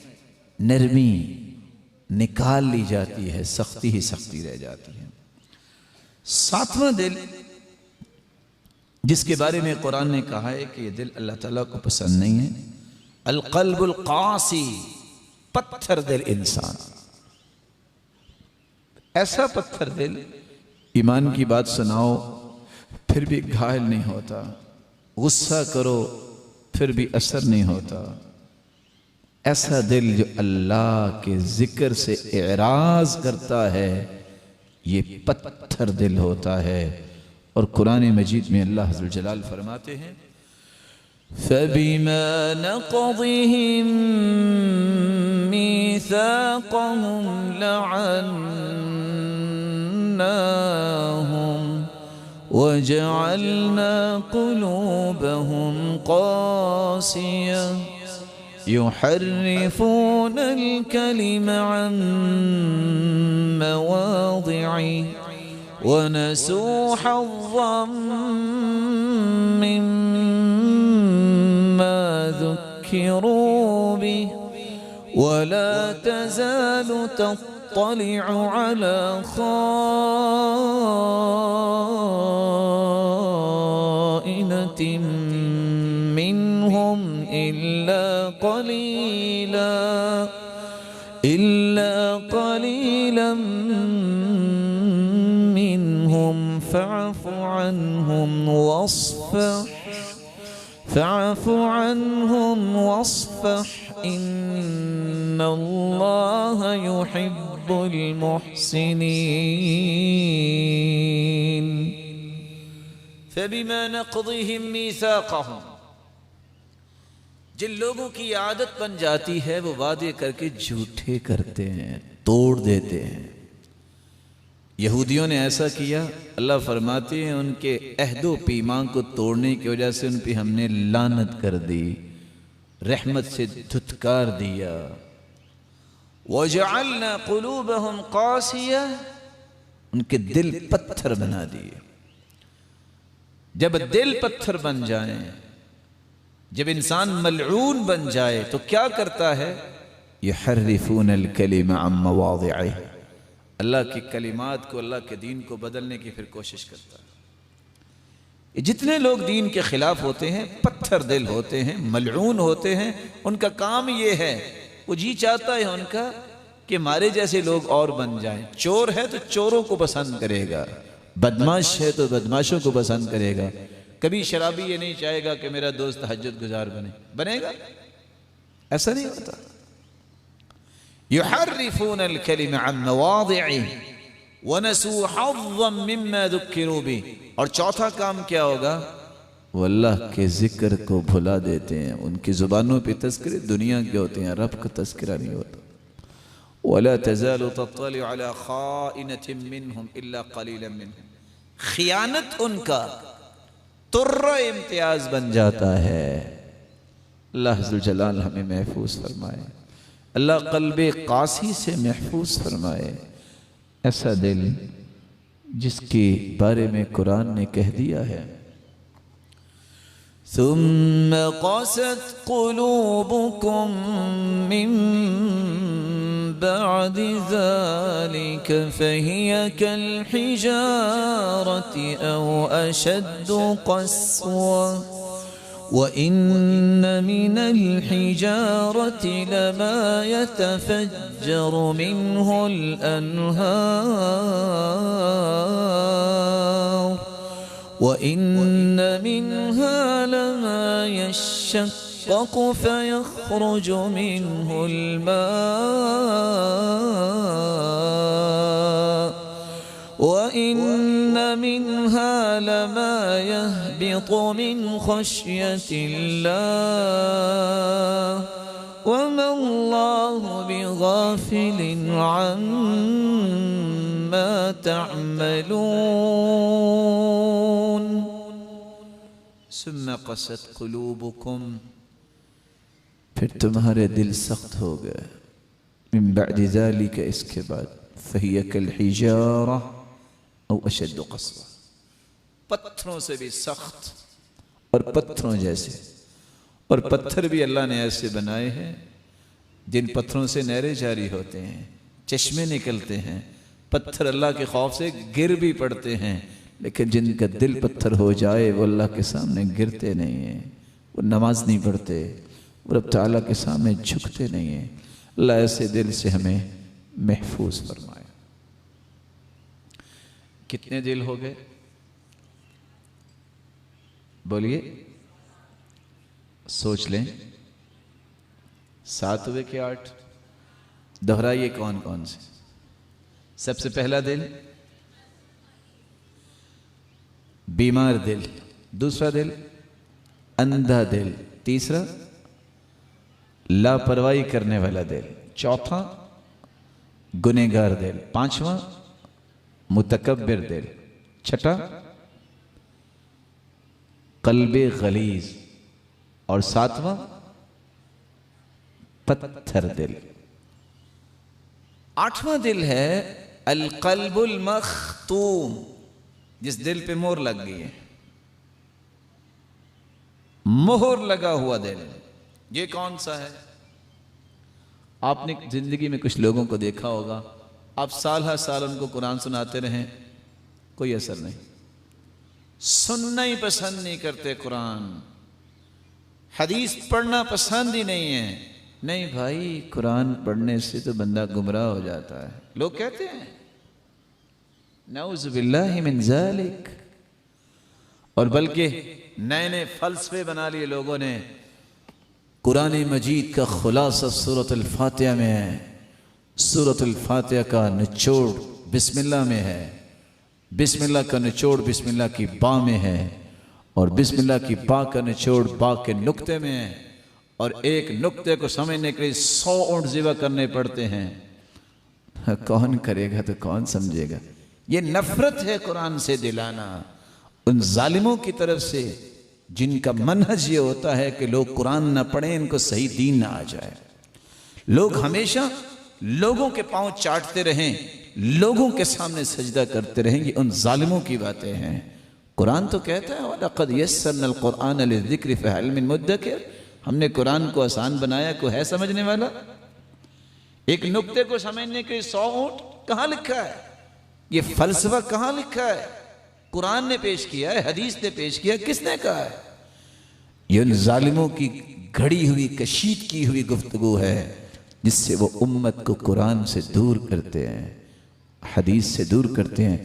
نرمی نکال لی جاتی ہے، سختی ہی سختی رہ جاتی ہے. ساتواں دل جس کے بارے میں قرآن نے کہا ہے کہ یہ دل اللہ تعالیٰ کو پسند نہیں ہے، القلب القاسی، پتھر دل انسان. ایسا پتھر دل ایمان کی بات سناؤ پھر بھی گھائل نہیں ہوتا، غصہ کرو پھر بھی اثر نہیں ہوتا. ایسا دل جو اللہ کے ذکر سے اعراض کرتا ہے یہ پتھر دل ہوتا ہے. اور قرآن مجید میں اللہ عز و جلال فرماتے ہیں فَبِمَا نَقْضِهِم مِّيثَاقَهُمْ لَعَنَّاهُمْ وَجَعَلْنَا قُلُوبَهُمْ قَاسِيَةً يُحَرِّفُونَ الْكَلِمَ عَن مَّوَاضِعِهِ وَنَسُوا حَظًّا مِّمَّا ذُكِّرُوا بِهِ وَلَا تَزَالُ تَطَّلِعُ عَلَى خَائِنَةٍ مِّنْهُمْ إِلَّا قَلِيلًا منهم فاعف عنهم واصفح إن الله يحب المحسنين. فبما نقضهم ميثاقهم، جن لوگوں کی عادت بن جاتی ہے وہ وعدے کر کے جھوٹے کرتے ہیں، توڑ دیتے ہیں. یہودیوں نے ایسا کیا. اللہ فرماتے ہیں ان کے عہد و پیمان کو توڑنے کی وجہ سے ان پہ ہم نے لعنت کر دی، رحمت سے دھتکار دیا. وَجَعَلْنَا قُلُوبَهُمْ قَاسِيَةً، ان کے دل پتھر بنا دیے. جب دل پتھر بن جائیں، جب انسان ملعون بن جائے تو کیا کرتا ہے؟ يُحَرِّفُونَ الْكَلِمَ عَن مَّوَاضِعِهِ، اللہ کی کلمات کو، اللہ کے دین کو بدلنے کی پھر کوشش کرتا ہے. جتنے لوگ دین کے خلاف ہوتے ہیں پتھر دل ہوتے ہیں، ملعون ہوتے ہیں. ان کا کام یہ ہے، وہ جی چاہتا ہے ان کا کہ ہمارے جیسے لوگ اور بن جائیں. چور ہے تو چوروں کو پسند کرے گا، بدماش ہے تو بدماشوں کو پسند کرے گا. کبھی شرابی یہ نہیں چاہے گا کہ میرا دوست تہجد گزار بنے گا، ایسا نہیں ہوتا. يحرفون الكلم عن مواضعه ونسوا حظا مما ذكروا به. اور چوتھا کام کیا ہوگا؟ وہ اللہ کے ذکر کو بھلا دیتے ہیں. ان کی زبانوں پہ تذکرے دنیا کے ہوتے ہیں، رب کا تذکرہ نہیں ہوتا. ولا تزال تطلع على خائنة منهم الا قليلا منهم، خیانت ان کا ترہ امتیاز بن جاتا ہے. اللہ عز و جلال ہمیں محفوظ فرمائے، اللہ قلب قاسی سے محفوظ فرمائے. ایسا دل جس کے بارے میں قرآن نے کہہ دیا ہے ثم قست قلوبكم من بعد ذلك فهي كالحجارة أو أشد قسوة وَإِنَّ مِنَ الْحِجَارَةِ لَمَا يَتَفَجَّرُ مِنْهُ الْأَنْهَارُ وَإِنَّ مِنْهَا لَمَا يَشَّقَّقُ يشقق فيخرج منه الماء وإن منها لما يهبط من خشية الله وما الله بغافل عما تعملون ثم قست قلوبكم پھر تمہارے دل سخت ہو گئے من بعد ذلك اس کے بعد فهي كالحجارة او اشد قسوة پتھروں سے بھی سخت اور پتھروں جیسے اور پتھر بھی اللہ نے ایسے بنائے ہیں جن پتھروں سے نہریں جاری ہوتے ہیں چشمے نکلتے ہیں پتھر اللہ کے خوف سے گر بھی پڑتے ہیں لیکن جن کا دل پتھر ہو جائے وہ اللہ کے سامنے گرتے نہیں ہیں وہ نماز نہیں پڑھتے وہ رب تعالیٰ کے سامنے جھکتے نہیں ہیں اللہ ایسے دل سے ہمیں محفوظ فرمائے کتنے دل ہو گئے بولیے سوچ لیں 7 ہوئے کہ 8 دہرائیے کون کون سے سب سے پہلا دل بیمار دل دوسرا دل اندھا دل تیسرا لاپرواہی کرنے والا دل چوتھا گنہگار دل پانچواں متکبر دل چھٹا قلب غلیظ اور ساتواں پتھر دل آٹھواں دل ہے القلب المختوم جس دل پہ مہر لگ گئی ہے مہر لگا ہوا دل یہ کون سا ہے آپ نے زندگی میں کچھ لوگوں کو دیکھا ہوگا آپ سال ہر سال ان کو قرآن سناتے رہیں کوئی اثر نہیں سننا ہی پسند نہیں کرتے قرآن حدیث پڑھنا پسند ہی نہیں ہے نہیں بھائی قرآن پڑھنے سے تو بندہ گمراہ ہو جاتا ہے لوگ کہتے ہیں نعوذ باللہ من ذالک اور بلکہ نئے نئے فلسفے بنا لیے لوگوں نے قرآن مجید کا خلاصہ سورۃ الفاتحہ میں ہے سورۃ الفاتحہ کا نچوڑ بسم اللہ میں ہے بسم اللہ کا نچوڑ بسم اللہ کی با میں ہے اور بسم اللہ کی با کا نچوڑ با کے نقطے میں ہے اور ایک نقطے کو سمجھنے کے لیے 100 اونٹ ذبح کرنے پڑتے ہیں کون کرے گا تو کون سمجھے گا یہ نفرت ہے قرآن سے دلانا ان ظالموں کی طرف سے جن کا منہج یہ ہوتا ہے کہ لوگ قرآن نہ پڑھیں ان کو صحیح دین نہ آ جائے لوگ ہمیشہ لوگوں کے پاؤں چاٹتے رہیں لوگوں کے سامنے سجدہ کرتے رہیں گے ان ظالموں کی باتیں ہیں قرآن تو کہتا ہے وَلَقَدْ يَسَّرْنَا الْقُرْآنَ لِلذِّكْرِ فَهَلْ مِن مُدَّكِرٍ ہم نے قرآن کو آسان بنایا کوئی ہے سمجھنے والا ایک نقطے کو سمجھنے کے 100 اونٹ کہاں لکھا ہے یہ فلسفہ کہاں لکھا ہے قرآن نے پیش کیا ہے حدیث نے پیش کیا کس نے کہا ہے یہ ان ظالموں کی گھڑی ہوئی کشید کی ہوئی گفتگو ہے جس سے وہ امت کو قرآن سے دور کرتے ہیں حدیث سے دور کرتے ہیں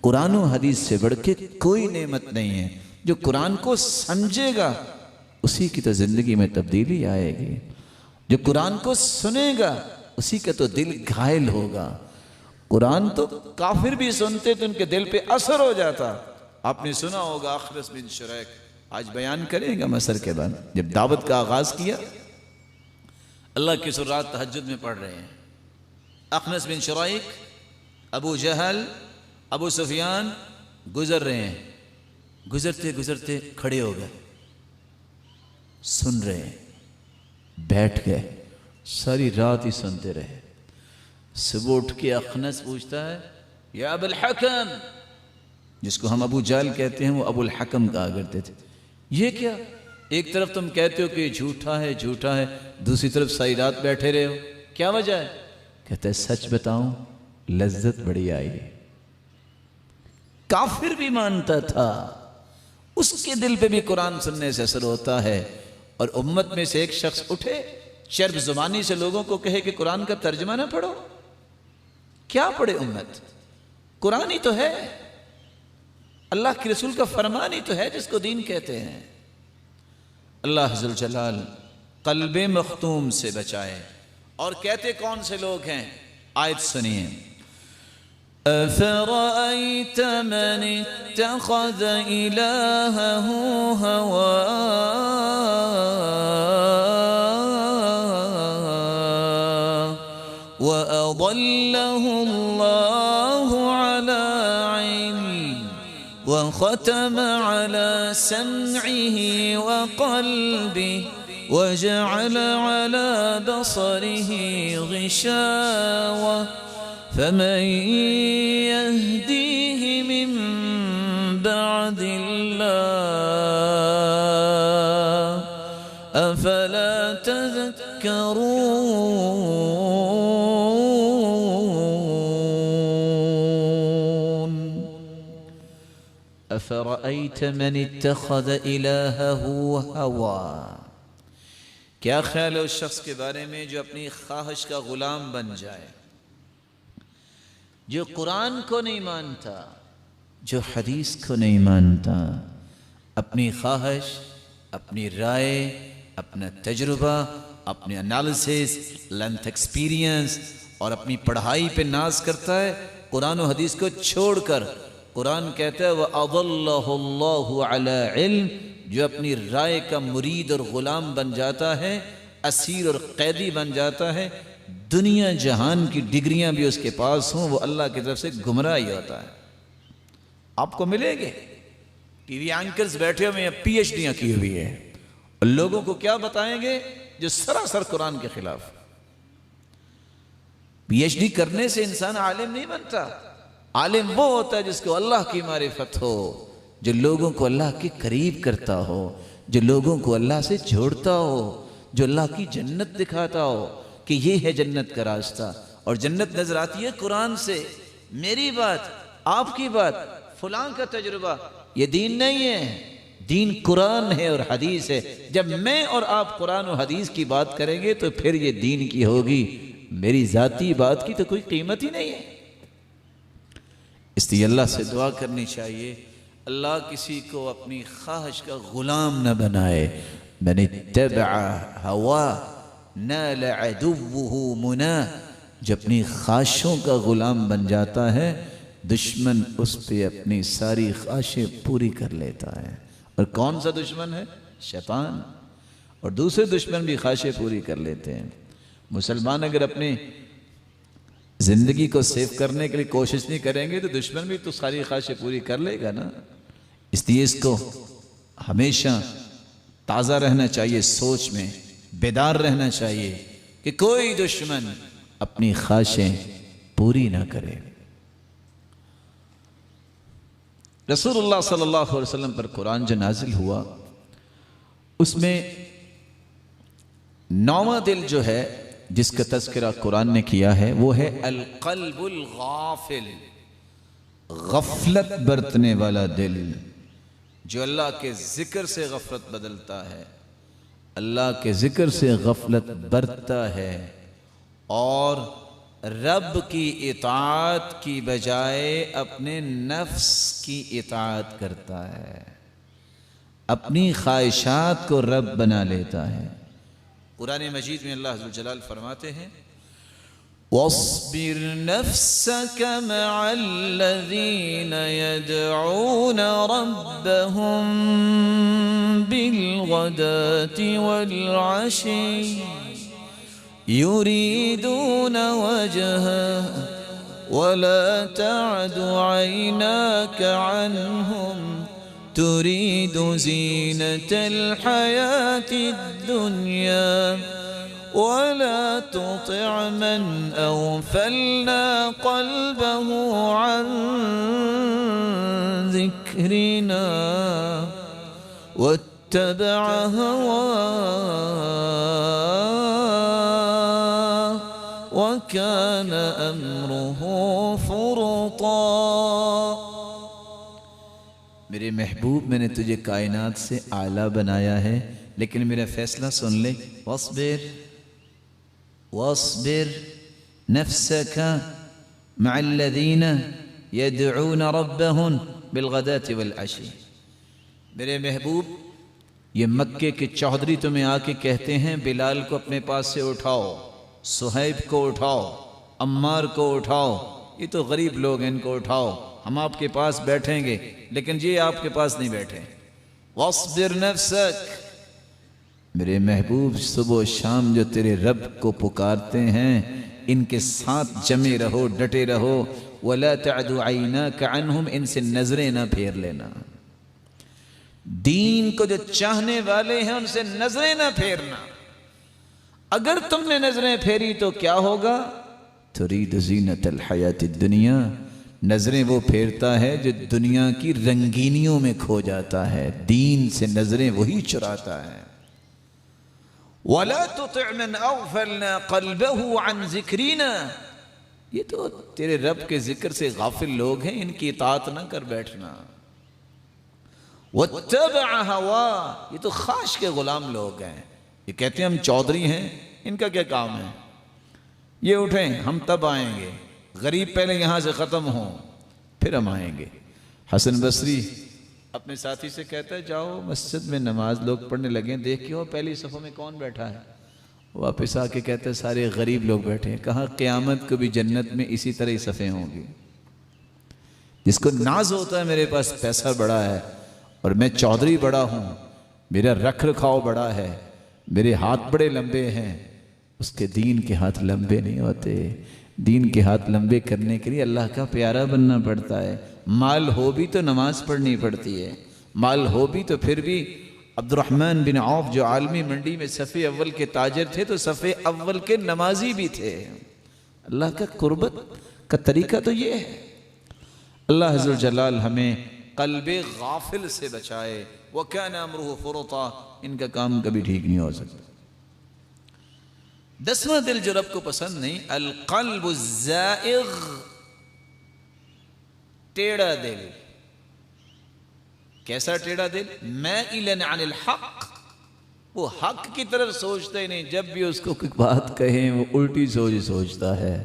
قرآن و حدیث سے بڑھ کے کوئی نعمت نہیں ہے جو قرآن کو سمجھے گا اسی کی تو زندگی میں تبدیلی آئے گی جو قرآن کو سنے گا اسی کا تو دل گھائل ہوگا قرآن تو کافر بھی سنتے تو ان کے دل پہ اثر ہو جاتا آپ نے سنا ہوگا اخنس بن شریک آج بیان کریں گا مصر کے بعد جب دعوت کا آغاز کیا اللہ کی سورات تہجد میں پڑھ رہے ہیں اخنس بن شریک ابو جہل ابو سفیان گزر رہے ہیں گزرتے گزرتے کھڑے ہو گئے سن رہے ہیں بیٹھ گئے ساری رات ہی سنتے رہے صبح اٹھ کے اخنس پوچھتا ہے یا ابو الحکم جس کو ہم ابو جہل کہتے ہیں وہ ابو الحکم کہا کرتے تھے یہ کیا ایک طرف تم کہتے ہو کہ جھوٹا ہے دوسری طرف ساری رات بیٹھے رہے ہو کیا وجہ ہے کہتا ہے سچ بتاؤں لذت بڑی آئی کافر بھی مانتا تھا اس کے دل پہ بھی قرآن سننے سے اثر ہوتا ہے اور امت میں سے ایک شخص اٹھے چرب زبانی سے لوگوں کو کہے کہ قرآن کا ترجمہ نہ پڑھو کیا پڑھے امت قرآن ہی تو ہے اللہ کے رسول کا فرمان ہی تو ہے جس کو دین کہتے ہیں اللہ ذوالجلال قلب مختوم سے بچائے. اور کہتے کون سے لوگ ہیں؟ آیت سنیے. أَفَرَأَيْتَ مَنِ اتَّخَذَ إِلَٰهَهُ هَوَاهُ وَأَضَلَّهُ اللَّهُ عَلَىٰ عِلْمٍ وَخَتَمَ عَلَىٰ سَمْعِهِ وَقَلْبِهِ وَجَعَلَ عَلَىٰ بَصَرِهِ غِشَاوَةً فَمَن يَهْدِيهِ مِن بَعْدِ اللَّهِ أَفَلَا تَذَكَّرُونَ. أَفَرَأَيْتَ مَنِ اتَّخَذَ إِلَٰهَهُ هَوَاهُ. کیا خیال ہے اس شخص کے بارے میں جو اپنی خواہش کا غلام بن جائے، جو قرآن کو نہیں مانتا، جو حدیث کو نہیں مانتا، اپنی خواہش، اپنی رائے، اپنا تجربہ، اپنے انالیسس، لینتھ ایکسپیرینس اور اپنی پڑھائی پہ ناز کرتا ہے، قرآن و حدیث کو چھوڑ کر. قرآن کہتا ہے وَأَضَلَّهُ اللَّهُ عَلَىٰ عِلْمٍ. جو اپنی رائے کا مرید اور غلام بن جاتا ہے، اسیر اور قیدی بن جاتا ہے، دنیا جہان کی ڈگریاں بھی اس کے پاس ہوں، وہ اللہ کی طرف سے گمراہ ہی ہوتا ہے. آپ کو ملیں گے ٹی وی اینکرز بیٹھے ہوئے ہیں، پی ایچ ڈیاں کی ہوئی ہے، اور لوگوں کو کیا بتائیں گے جو سراسر قرآن کے خلاف. پی ایچ ڈی کرنے سے انسان عالم نہیں بنتا. عالم وہ ہوتا ہے جس کو اللہ کی معرفت ہو، جو لوگوں کو اللہ کے قریب کرتا ہو، جو لوگوں کو اللہ سے جوڑتا ہو، جو اللہ کی جنت دکھاتا ہو کہ یہ ہے جنت کا راستہ. اور جنت نظر آتی ہے قرآن سے. میری بات، آپ کی بات، فلاں کا تجربہ، یہ دین نہیں ہے. دین قرآن ہے اور حدیث ہے. جب میں اور آپ قرآن و حدیث کی بات کریں گے تو پھر یہ دین کی ہوگی. میری ذاتی بات کی تو کوئی قیمت ہی نہیں ہے. اس لیے اللہ سے دعا کرنی چاہیے اللہ کسی کو اپنی خواہش کا غلام نہ بنائے. من اتبع ہوا نال عدوہ مناہ. جو اپنی خواہشوں کا غلام بن جاتا ہے، دشمن اس پہ اپنی ساری خواہشیں پوری کر لیتا ہے. اور کون سا دشمن ہے؟ شیطان. اور دوسرے دشمن بھی خواہشیں پوری کر لیتے ہیں. مسلمان اگر اپنی زندگی کو سیو کرنے کے لیے کوشش نہیں کریں گے تو دشمن بھی تو ساری خواہشیں پوری کر لے گا نا. اس لیے اس کو ہمیشہ تازہ رہنا چاہیے، سوچ میں بیدار رہنا چاہیے کہ کوئی دشمن اپنی خواہشیں پوری نہ کرے. رسول اللہ صلی اللہ علیہ وسلم پر قرآن جو نازل ہوا، اس میں 9واں دل جو ہے جس کا تذکرہ قرآن نے کیا ہے وہ ہے القلب الغافل. غفلت برتنے والا دل، جو اللہ کے ذکر سے غفلت بدلتا ہے، اللہ کے ذکر سے غفلت برتتا ہے اور رب کی اطاعت کی بجائے اپنے نفس کی اطاعت کرتا ہے، اپنی خواہشات کو رب بنا لیتا ہے. قرآن مجید میں اللہ عز و جلال فرماتے ہیں وَاصْبِرْ نَفْسَكَ مَعَ الَّذِينَ يَدْعُونَ رَبَّهُمْ بِالْغَدَاةِ وَالْعَشِيِّ يُرِيدُونَ وَجْهَهُ وَلَا تَعْدُ عَيْنَاكَ عَنْهُمْ تريد زينة الحياة الدنيا ولا تطع من أغفلنا قلبه عن ذكرنا واتبع هواه وكان أمره فرطا. میرے محبوب، میں نے تجھے کائنات سے اعلیٰ بنایا ہے، لیکن میرا فیصلہ سن لے. واصبر نفسك مع الذين يدعون ربهم بالغداة والعشي. میرے محبوب، یہ مکے کے چودھری تمہیں آ کے کہتے ہیں بلال کو اپنے پاس سے اٹھاؤ، صہیب کو اٹھاؤ، عمار کو اٹھاؤ، یہ تو غریب لوگ ہیں، ان کو اٹھاؤ، ہم آپ کے پاس بیٹھیں گے، لیکن یہ آپ کے پاس نہیں بیٹھیں۔ وَاصْبِرْ نَفْسَكَ، میرے محبوب صبح و شام جو تیرے رب کو پکارتے ہیں ان کے ساتھ جمے رہو، ڈٹے رہو۔ وَلَا تَعْدُ عَيْنَاكَ عَنْهُمْ، ان سے نظریں نہ پھیر لینا، دین کو جو چاہنے والے ہیں ان سے نظریں نہ پھیرنا۔ اگر تم نے نظریں پھیری تو کیا ہوگا؟ ترید زینت الحیات الدنیا، نظریں وہ پھیرتا ہے جو دنیا کی رنگینیوں میں کھو جاتا ہے، دین سے نظریں وہی چراتا ہے۔ وَلَا تُطِعْ مَنْ أَغْفَلْنَا قَلْبَهُ عَنْ ذِكْرِنَا، یہ تو تیرے رب کے ذکر سے غافل لوگ ہیں، ان کی اطاعت نہ کر بیٹھنا۔ وَاتَّبَعَ هَوَا، یہ تو خواہش کے غلام لوگ ہیں، یہ کہتے ہیں ہم چودھری ہیں، ان کا کیا کام ہے؟ یہ اٹھیں ہم تب آئیں گے، غریب پہلے یہاں سے ختم ہوں پھر ہم آئیں گے۔ حسن بصری اپنے ساتھی سے کہتا ہے جاؤ مسجد میں نماز لوگ پڑھنے لگیں، دیکھو پہلی صفوں میں کون بیٹھا ہے؟ واپس آ کے کہتا ہے سارے غریب لوگ بیٹھے ہیں۔ کہا قیامت کو بھی جنت میں اسی طرح ہی صفیں ہوں گی۔ جس کو ناز ہوتا ہے میرے پاس پیسہ بڑا ہے اور میں چودھری بڑا ہوں، میرا رکھ رکھاؤ بڑا ہے، میرے ہاتھ بڑے لمبے ہیں، اس کے دین کے ہاتھ لمبے نہیں ہوتے۔ دین کے ہاتھ لمبے کرنے کے لیے اللہ کا پیارا بننا پڑتا ہے۔ مال ہو بھی تو نماز پڑھنی پڑتی ہے، مال ہو بھی تو پھر بھی عبد الرحمن بن عوف جو عالمی منڈی میں صف اول کے تاجر تھے تو صف اول کے نمازی بھی تھے۔ اللہ کا قربت کا طریقہ تو یہ ہے۔ اللہ عز و جلال ہمیں قلب غافل سے بچائے۔ وَكَانَ أَمْرُهُ فُرُطًا، ان کا کام کبھی ٹھیک نہیں ہو سکتا۔ 10واں دل جو رب کو پسند نہیں، القلب الزائغ، ٹیڑھا دل۔ کیسا ٹیڑھا دل؟ مائلاً عن الحق، وہ حق کی طرف سوچتا ہی نہیں، جب بھی اس کو کوئی بات کہیں وہ الٹی سوچتا ہے۔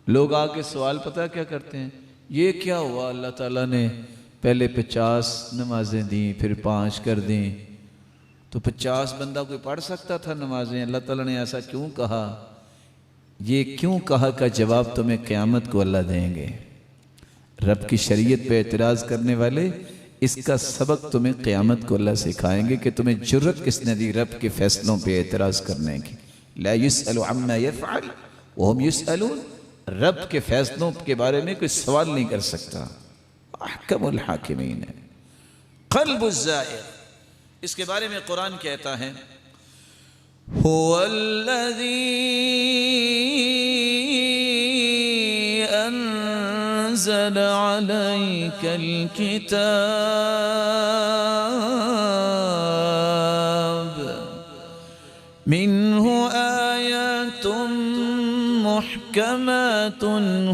لوگ آ کے سوال پتہ کیا کرتے ہیں؟ یہ کیا ہوا اللہ تعالیٰ نے پہلے 50 نمازیں دیں پھر 5 کر دیں، تو 50 بندہ کوئی پڑھ سکتا تھا نمازیں؟ اللہ تعالیٰ نے ایسا کیوں کہا؟ یہ کیوں کہا کا جواب تمہیں قیامت کو اللہ دیں گے۔ رب کی شریعت پہ اعتراض کرنے والے، اس کا سبق تمہیں قیامت کو اللہ سکھائیں گے کہ تمہیں جرت کس نے دی رب کے فیصلوں پہ اعتراض کرنے کی۔ لا يسأل عما يفعل وهم يسألون، رب کے فیصلوں کے بارے میں کوئی سوال نہیں کر سکتا، احکم الحاکمین ہے۔ قلب الزائر، اس کے بارے میں قرآن کہتا ہے هو الذی انزل علیک الکتاب منہ آیات محکمات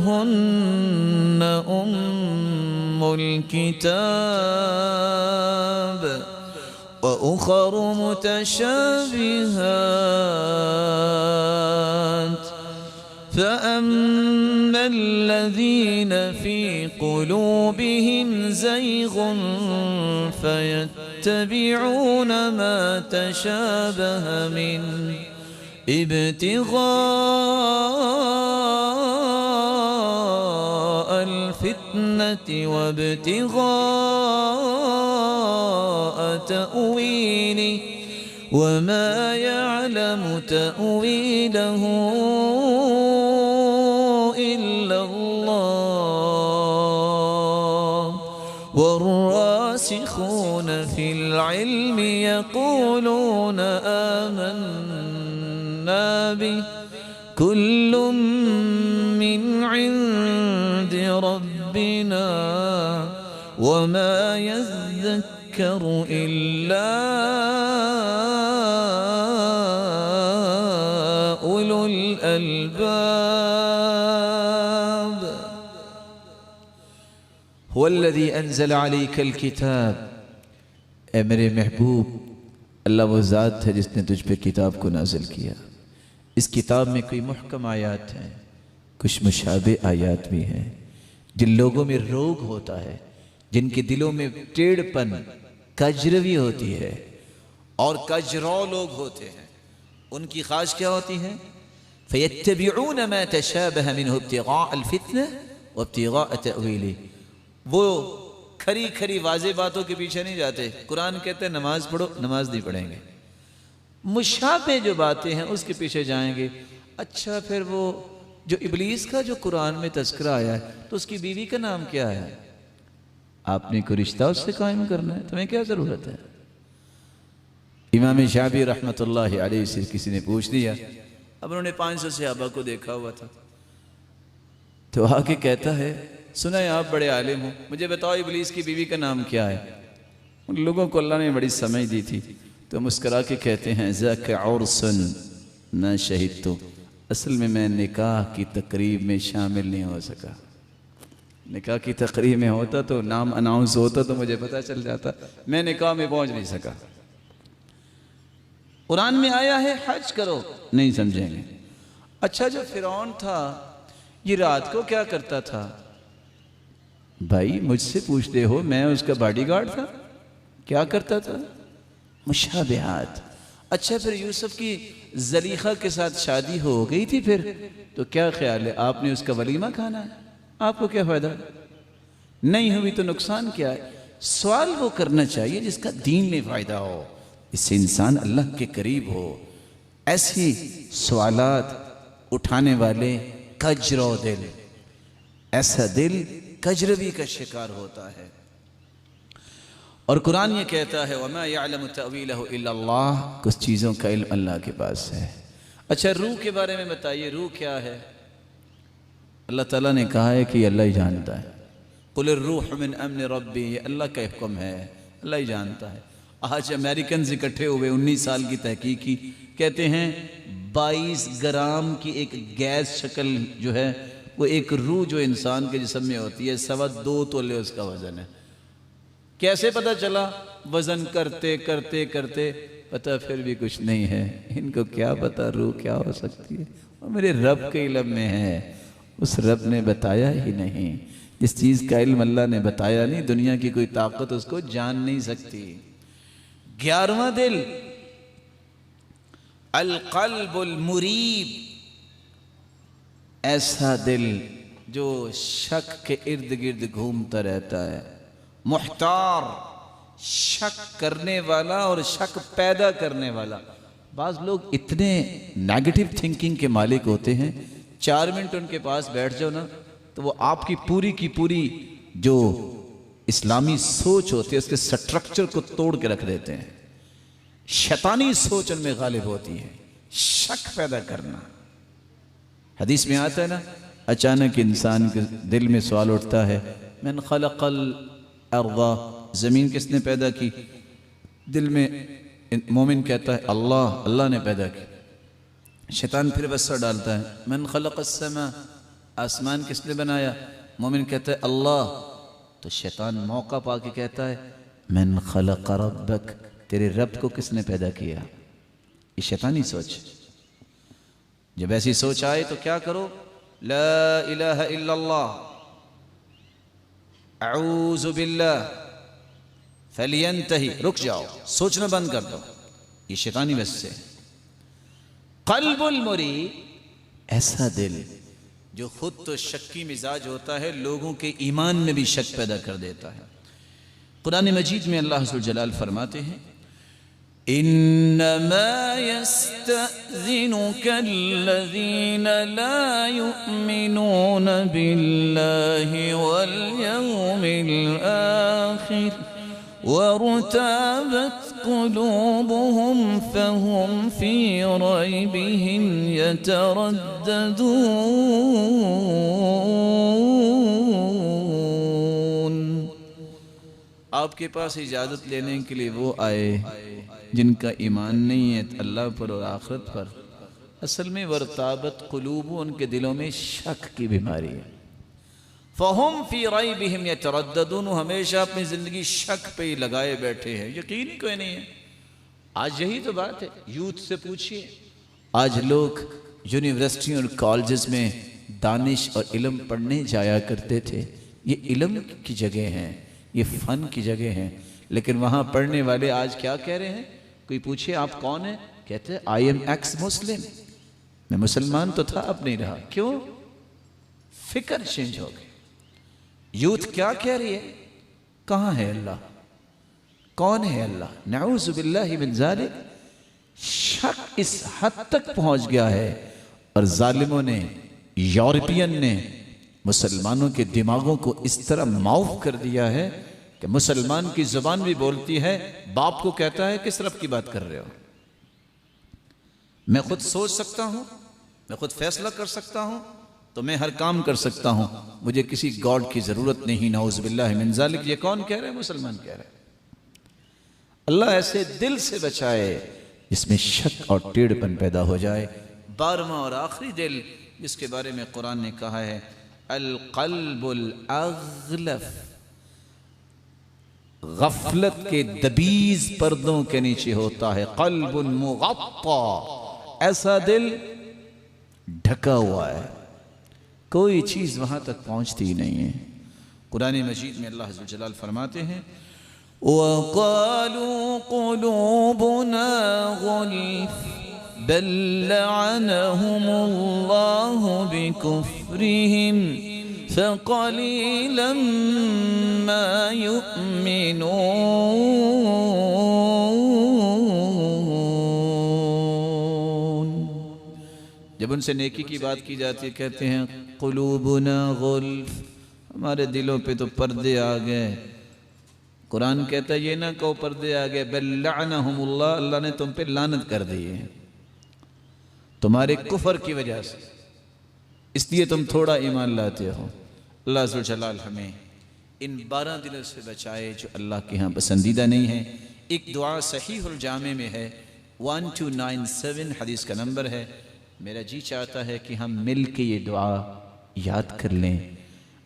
ہن ام الکتاب وأخر متشابهات فأما الذين في قلوبهم زيغ فيتبعون ما تشابه منه ابتغاء الفتنة وابتغاء تأويله وما يعلم تأويله إلا الله والراسخون في العلم يقولون آمنا به كل من عند ربنا وما يذكر إلا أولو الألباب هو الذي أنزل عليك الكتاب، اے میرے محبوب اللہ وہ ذات ہے جس نے تجھ پہ کتاب کو نازل کیا۔ اس کتاب میں کوئی محکم آیات ہیں، کچھ مشابہ آیات بھی ہیں۔ جن لوگوں میں روگ ہوتا ہے، جن کے دلوں میں ٹیڑھ پن، کجروی ہوتی ہے، اور کجرو لوگ ہوتے ہیں، ان کی خواہش کیا ہوتی ہے؟ فَيَتَّبِعُونَ مَا تَشَابَهَ مِنْهُ ابْتِغَاءَ الْفِتْنَةِ وَابْتِغَاءَ تَأْوِيلِهِ، وہ کھری کھری واضح باتوں کے پیچھے نہیں جاتے۔ قرآن کہتے ہیں نماز پڑھو، نماز نہیں پڑھیں گے۔ مشابہ جو باتیں ہیں اس کے پیچھے جائیں گے۔ اچھا پھر وہ جو ابلیس کا جو قرآن میں تذکرہ آیا ہے تو اس کی بیوی کا نام کیا ہے؟ آپ نے کوئی رشتہ اس سے قائم کرنا ہے، تمہیں کیا ضرورت ہے؟ امام شافعی رحمۃ اللہ علیہ سے کسی نے پوچھ دیا، اب انہوں نے 500 صحابہ کو دیکھا ہوا تھا، تو آ کے کہتا ہے سنا ہے آپ بڑے عالم ہو، مجھے بتاؤ ابلیس کی بیوی کا نام کیا ہے؟ ان لوگوں کو اللہ نے بڑی سمجھ دی تھی تو مسکرا کے کہتے ہیں ذاک عرس نہ شہدت، اصل میں نکاح کی تقریب میں شامل نہیں ہو سکا۔ نکاح کی تقریب میں ہوتا تو نام اناؤنس ہوتا تو مجھے پتہ چل جاتا، میں نکاح میں پہنچ نہیں سکا۔ قرآن میں آیا ہے حج کرو، نہیں سمجھیں گے۔ اچھا جو فرعون تھا یہ رات کو کیا کرتا تھا؟ بھائی مجھ سے پوچھتے ہو، میں اس کا باڈی گارڈ تھا، کیا کرتا تھا؟ مشابہات۔ اچھا پھر یوسف کی زلیخا کے ساتھ شادی ہو گئی تھی پھر تو کیا خیال ہے آپ نے اس کا ولیمہ کھانا ہے؟ آپ کو کیا فائدہ؟ نہیں ہوئی تو نقصان کیا ہے؟ سوال وہ کرنا چاہیے جس کا دین میں فائدہ ہو، اس سے انسان اللہ کے قریب ہو۔ ایسی سوالات اٹھانے والے کجرو دل، ایسا دل کجروی کا شکار ہوتا ہے۔ اور قرآن یہ کہتا ہے وَمَا يَعْلَمُ تَأْوِيلَهُ إِلَّا اللَّهُ، کچھ چیزوں کا علم اللہ کے پاس ہے۔ اچھا روح کے بارے میں بتائیے، روح کیا ہے؟ اللہ تعالیٰ نے کہا ہے کہ اللہ ہی جانتا ہے۔ قُلِ الرُّوحُ مِنْ أَمْنِ رَبِّي، یہ اللہ کا حکم ہے، اللہ ہی جانتا ہے۔ آج امریکنز اکٹھے ہوئے 19 سال کی تحقیق کی، کہتے ہیں 22 گرام کی ایک گیس شکل جو ہے وہ ایک روح جو انسان کے جسم میں ہوتی ہے 2.25 تولے اس کا وزن ہے۔ کیسے پتہ چلا؟ وزن کرتے کرتے کرتے پتہ پھر بھی کچھ نہیں ہے۔ ان کو کیا پتہ روح کیا ہو سکتی ہے؟ وہ میرے رب کے علم میں ہے، اس رب نے بتایا ہی نہیں۔ جس چیز کا علم اللہ نے بتایا نہیں، دنیا کی کوئی طاقت اس کو جان نہیں سکتی۔ 11واں دل القلب المریب، ایسا دل جو شک کے ارد گرد گھومتا رہتا ہے، محتار، شک کرنے والا اور شک پیدا کرنے والا۔ بعض لوگ اتنے نیگیٹو تھنکنگ کے مالک ہوتے ہیں، 4 منٹ ان کے پاس بیٹھ جاؤ نا تو وہ آپ کی پوری کی پوری جو اسلامی سوچ ہوتی ہے اس کے سٹرکچر کو توڑ کے رکھ دیتے ہیں۔ شیطانی سوچ ان میں غالب ہوتی ہے، شک پیدا کرنا۔ حدیث میں آتا ہے نا، اچانک انسان کے دل میں سوال اٹھتا ہے من خلق الارض، زمین کس نے پیدا کی؟ دل میں مومن کہتا ہے اللہ، اللہ نے پیدا کی۔ شیطان پھر وسوسہ ڈالتا ہے من خلق السماء، آسمان کس نے بنایا؟ مومن کہتا ہے اللہ، تو شیطان موقع پا کے کہتا ہے من خلق ربک، تیرے رب کو کس نے پیدا کیا؟ یہ شیطانی سوچ۔ جب ایسی سوچ آئے تو کیا کرو؟ لا الہ الا اللہ، اعوذ باللہ، فلینتہی، رک جاؤ، سوچنا بند کر دو۔ یہ شیطانی وسوسے۔ قلب المریب، ایسا دل جو خود تو شکی مزاج ہوتا ہے، لوگوں کے ایمان میں بھی شک پیدا کر دیتا ہے۔ قرآن مجید میں اللہ عز و جلال فرماتے ہیں انما يستأذنك الذين لا يؤمنون بالله واليوم الآخر وارتابت قلوبهم فهم في ريبهم يترددون۔ آپ کے پاس اجازت لینے کے لیے وہ آئے جن کا ایمان نہیں ہے اللہ پر اور آخرت پر۔ اصل میں ورتابت قلوب، ان کے دلوں میں شک کی بیماری ہے۔ فہم فی ریبہم یترددون، ہمیشہ اپنی زندگی شک پہ ہی لگائے بیٹھے ہیں، یقین ہی کوئی نہیں ہے۔ آج یہی تو بات ہے، یوتھ سے پوچھئے، آج لوگ یونیورسٹیوں اور کالجز میں دانش اور علم پڑھنے جایا کرتے تھے۔ یہ علم کی جگہ ہیں، یہ فن کی جگہ ہیں، لیکن وہاں پڑھنے والے آج کیا کہہ رہے ہیں؟ کوئی پوچھے آپ کون ہیں؟ کہتے ہیں آئی ایم ایکس مسلم، میں مسلمان تو تھا اب نہیں رہا۔ کیوں؟ فکر چینج ہو گئی۔ یوتھ کیا کہہ رہی ہے؟ کہاں ہے اللہ؟ کون ہے اللہ؟ نعوذ باللہ من ذالک۔ شک اس حد تک پہنچ گیا ہے، اور ظالموں نے، یورپین نے مسلمانوں کے دماغوں کو اس طرح معاف کر دیا ہے کہ مسلمان کی زبان بھی بولتی ہے، باپ کو کہتا ہے کس رب کی بات کر رہے ہو؟ میں خود سوچ سکتا ہوں، میں خود فیصلہ کر سکتا ہوں، تو میں ہر کام کر سکتا ہوں، مجھے کسی گاڈ کی ضرورت نہیں۔ نعوذ باللہ من ذالک۔ یہ کون کہہ رہے ہیں؟ مسلمان کہہ رہے ہیں۔ اللہ ایسے دل سے بچائے جس میں شک اور ٹیڑھ پن پیدا ہو جائے۔ 12واں اور آخری دل جس کے بارے میں قرآن نے کہا ہے القلب الاغلف، غفلت کے دبیز پردوں کے نیچے ہوتا ہے۔ قلب مغطى، ایسا دل ڈھکا ہوا ہے، کوئی چیز وہاں تک پہنچتی نہیں ہے۔ قرآن مجید میں اللہ عز و جلال فرماتے ہیں وَقَالُوا قُلُوبُنَا غُلْفٌ بَلْ لَعَنَهُمُ اللَّهُ بِكُفْرِهِمْ فَقَلِيلًا مَا يُؤْمِنُونَ۔ جب ان سے نیکی کی بات کی جاتی ہے کہتے ہیں قلوبنا غلف، ہمارے دلوں پہ تو پردے آ گئے۔ قرآن کہتا ہے یہ نہ کہو پردے آ گئے، بل لعنہم اللہ، اللہ نے تم پہ لعنت کر دی ہے تمہارے کفر کی وجہ سے، اس لیے تم تھوڑا ایمان لاتے ہو۔ اللہ عز و جلال ہمیں ان 12 دلوں سے بچائے جو اللہ کے ہاں پسندیدہ نہیں ہیں۔ ایک دعا صحیح الجامع میں ہے، 1297 حدیث کا نمبر ہے۔ میرا جی چاہتا ہے کہ ہم مل کے یہ دعا یاد کر لیں۔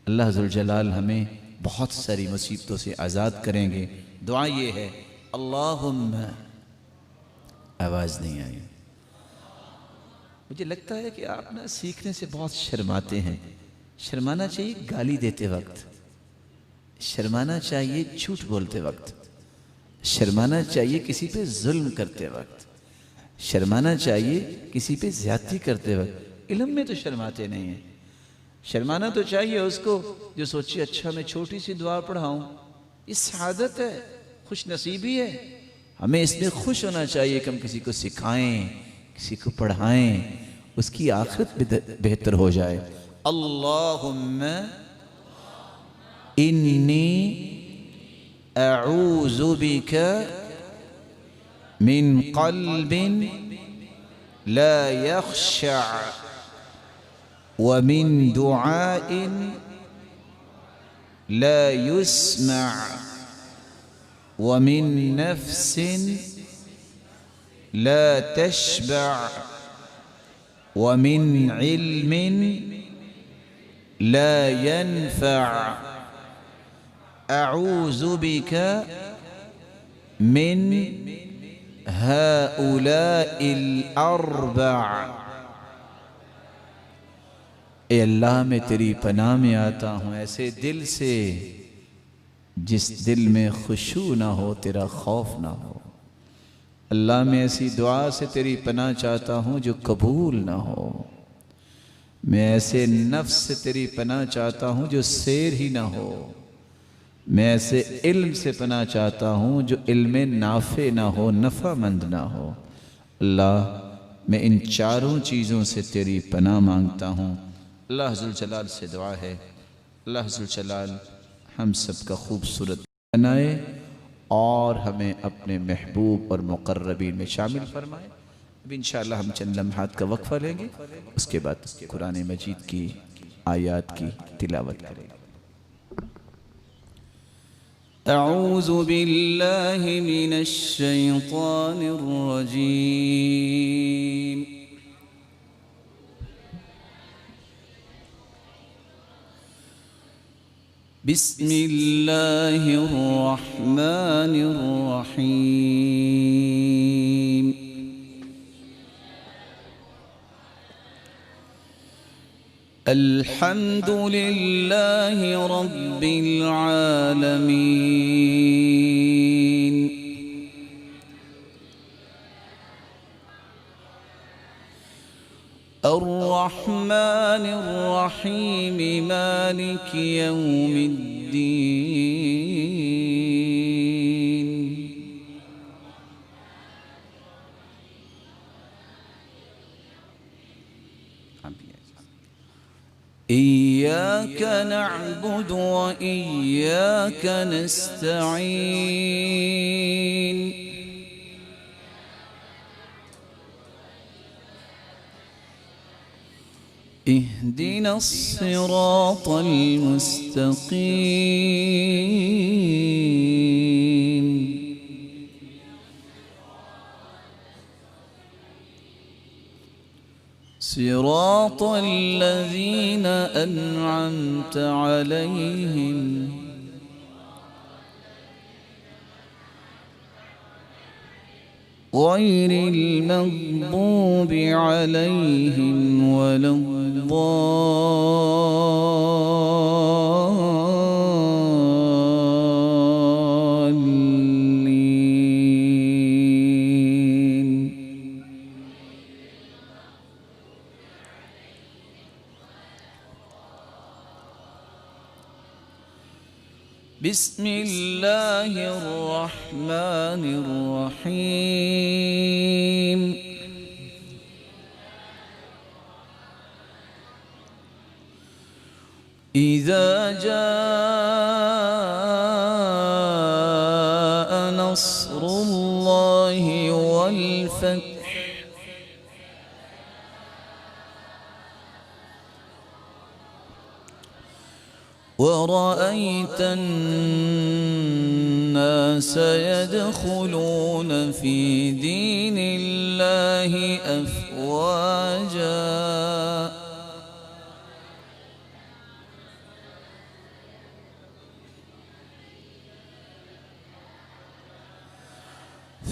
اللہ عز و جلال ہمیں بہت ساری مصیبتوں سے آزاد کریں گے۔ دعا یہ ہے اللہم، آواز نہیں آئی، مجھے لگتا ہے کہ آپ نا سیکھنے سے بہت شرماتے ہیں۔ شرمانا چاہیے گالی دیتے وقت، شرمانا چاہیے جھوٹ بولتے وقت، شرمانا چاہیے کسی پہ ظلم کرتے وقت، شرمانا چاہیے کسی پہ زیادتی کرتے وقت۔ علم میں تو شرماتے نہیں ہیں۔ شرمانا تو چاہیے اس کو جو سوچے اچھا میں چھوٹی سی دعا پڑھاؤں، یہ سعادت ہے، خوش نصیبی ہے۔ ہمیں اس میں خوش ہونا چاہیے کہ ہم کسی کو سکھائیں، کسی کو پڑھائیں، اس کی آخرت بہتر ہو جائے۔ اللہم انی اعوذ بک من قلب لا يخشع ومن دعاء لا يسمع ومن نفس لا تشبع ومن علم لا ينفع أعوذ بك من هؤلاء الأربع۔ اے اللہ میں تیری پناہ میں آتا ہوں ایسے دل سے جس دل میں خشوع نہ ہو، تیرا خوف نہ ہو۔ اللہ میں ایسی دعا سے تیری پناہ چاہتا ہوں جو قبول نہ ہو۔ میں ایسے نفس سے تیری پناہ چاہتا ہوں جو سیر ہی نہ ہو۔ میں ایسے علم سے پناہ چاہتا ہوں جو علم نافع نہ ہو، نفع مند نہ ہو۔ اللہ میں ان چاروں چیزوں سے تیری پناہ مانگتا ہوں۔ اللہ عز و جلال سے دعا ہے اللہ عز و جلال ہم سب کا خوبصورت بنائے اور ہمیں اپنے محبوب اور مقربین میں شامل فرمائے۔ اب انشاءاللہ ہم چند لمحات کا وقفہ لیں گے، اس کے بعد قرآن مجید کی آیات کی تلاوت کریں گے۔ اعوذ باللہ من الشیطان الرجیم۔ بسم اللہ الرحمن الرحیم۔ الحمد للہ رب العالمین الرحمن الرحيم مالك يوم الدين إياك نعبد وإياك نستعين اهدنا الصراط المستقيم صراط الذين أنعمت عليهم غير المغضوب عليهم ولا الضالين. بسم الله الرحمن الرحيم إذا جاء نصر الله والفتح ورأيت الناس يدخلون في دين الله أفواجا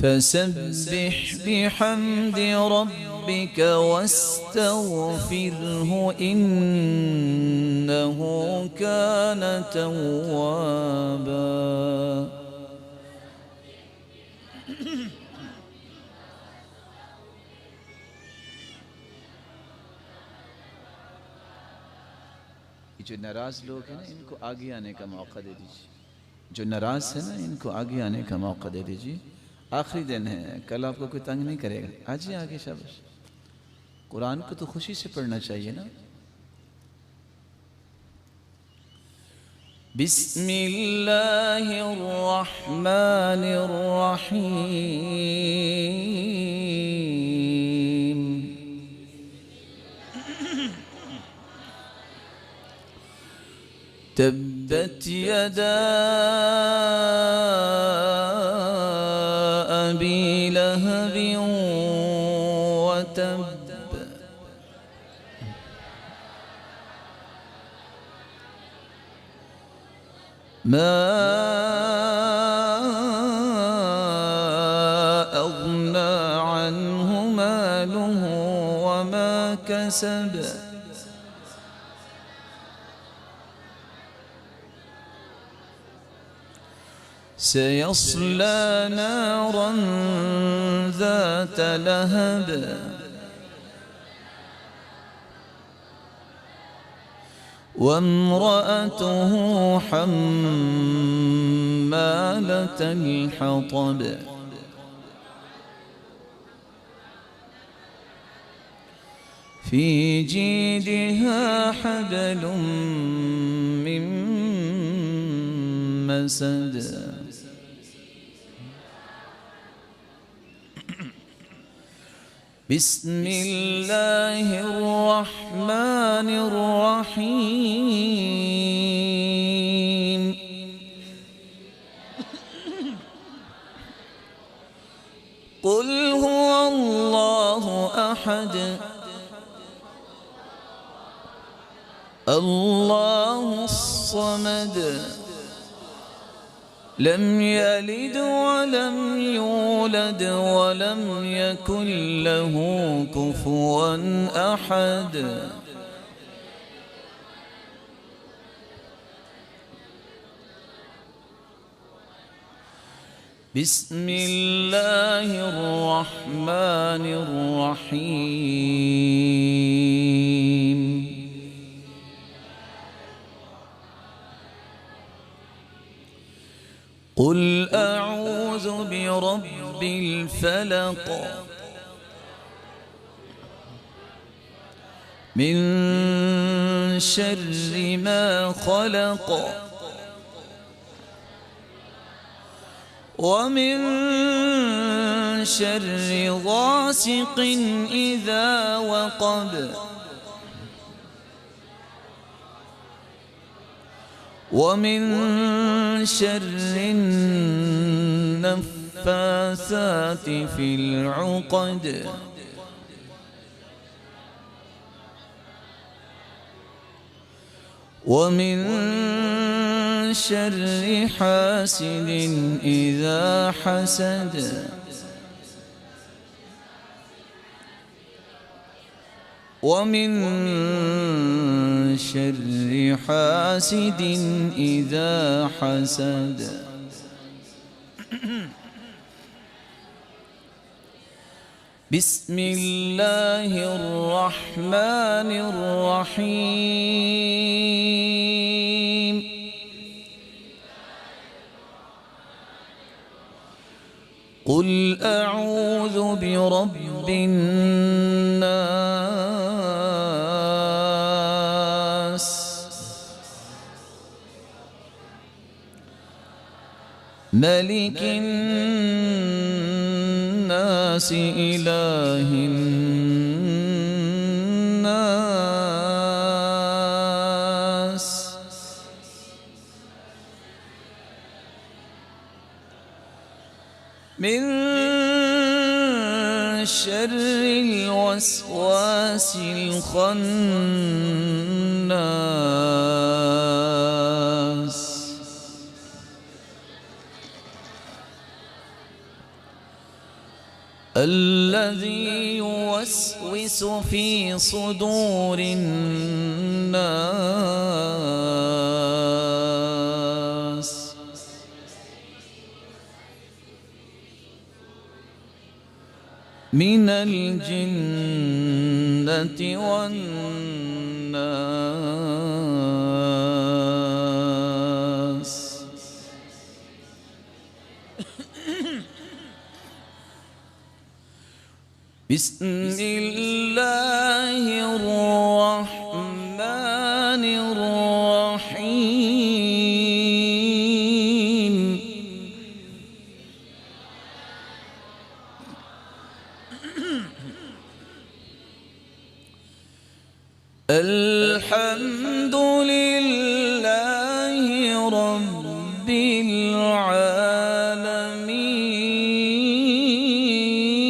فسبح بحمد ربك واستغفره إنه كان توابا. جو ناراض لوگ ہیں نا ان کو آگے آنے کا موقع دے دیجیے. جو ناراض ہیں نا ان کو آگے آنے کا موقع دے دیجیے. آخری دن ہے, کل آپ کو کوئی تنگ نہیں کرے گا. آجیے آگے شاباش. قرآن کو تو خوشی سے پڑھنا چاہیے نا. بسم اللہ الرحمن الرحیم تبت يدا أبي لهب وتب ما أغنى عنه ماله وما كسب سيصلى نارا ذات لهب وامرأته حمالة الحطب في جيدها حبل من مسد بسم الله الرحمن الرحيم قل هو الله أحد الله الصمد لم يلد ولم يولد ولم يكن له كفوا أحد بسم الله الرحمن الرحيم قل أعوذ برب الفلق من شر ما خلق ومن شر غاسق إذا وقب ومن شر النفاثات في العقد ومن شر حاسد إذا حسد ومن شر حاسد إذا حسد بسم الله الرحمن الرحيم قل أعوذ برب الناس ملك الناس إله الناس من شر الوسواس الخناس الذي يوسوس في صدور الناس من الجنة والناس بسم الله الرحمن الرحيم الحمد لله رب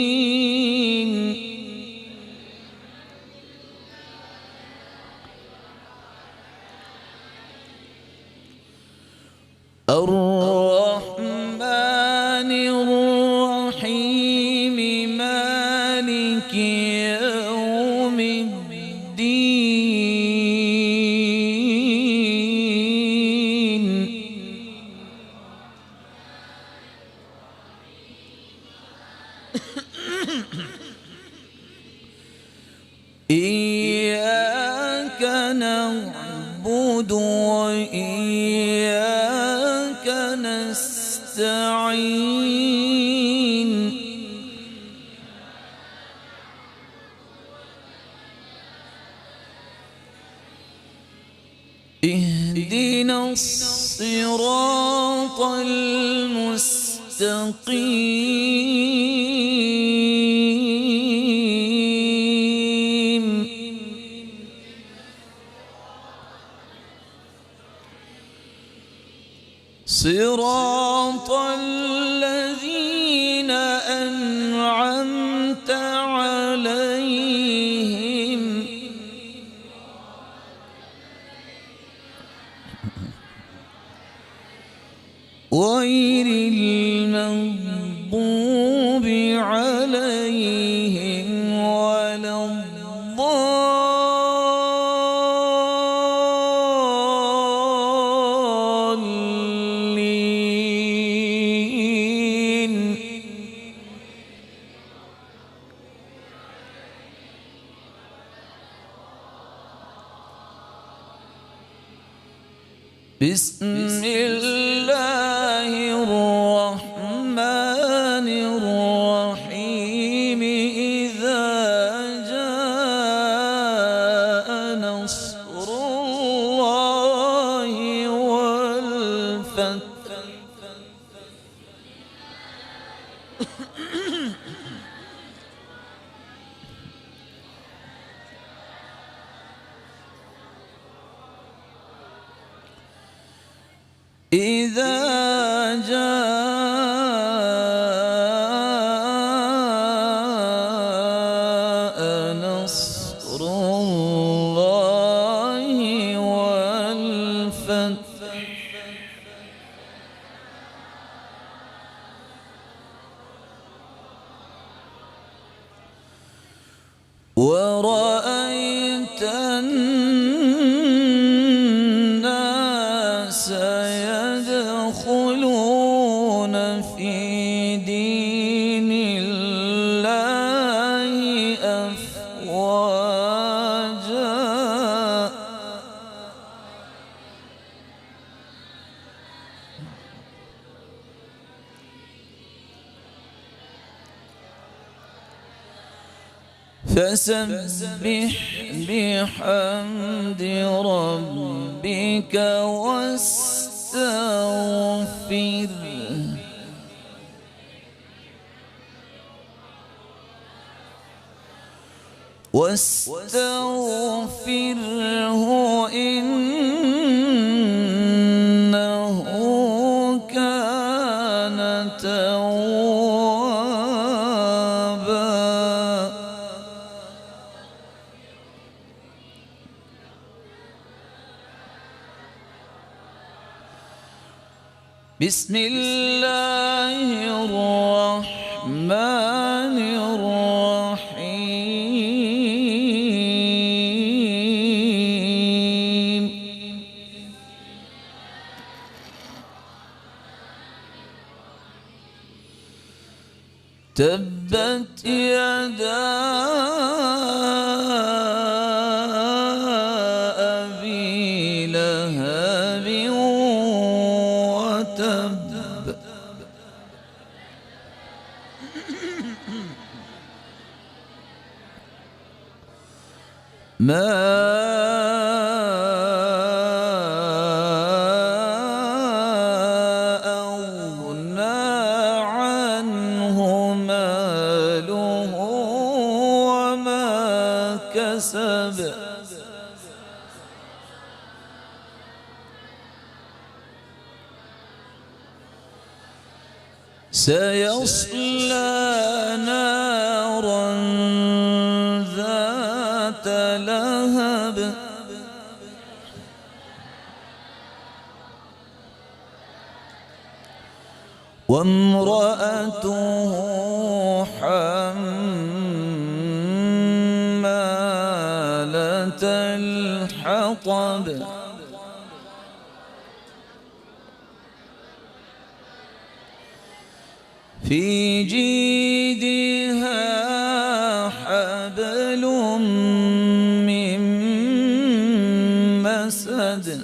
العالمين الرحمن الرحيم مالك يوم الدين إياك نعبد وإياك نستعين اهدنا الصراط المستقيم صراط الذين أنعمت عليهم غير المغضوب عليهم ولا الضالين بسم الله الرحمن والفتح إذا جاء نصر الله والفتح ورأيت الناس يدخلون في دين الله أفواجا فسبح بحمد ربك واستغفره إنه كان توابا بسم الله الرحمن الرحيم تبت يدا أبي لهب وتب ما أغنى عنه ماله وما كسب سيصلى نارا ذات لهب وامرأته حمالة الحطب في جيدها حبل من مسد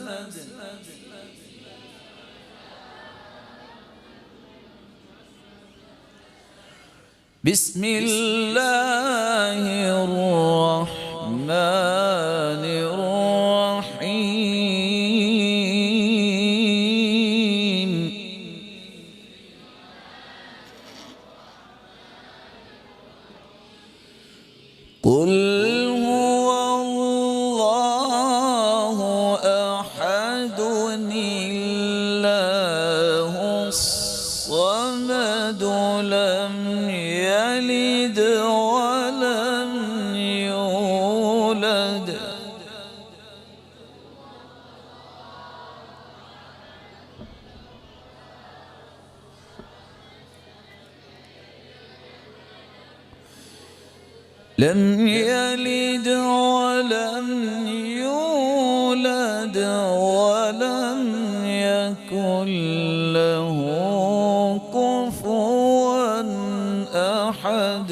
بسم الله الرحمن الرحيم قل هو الله أحد الله الصمد لم يلد ولم يولد لم يلد ولم يولد ولم يكن له كفوا أحد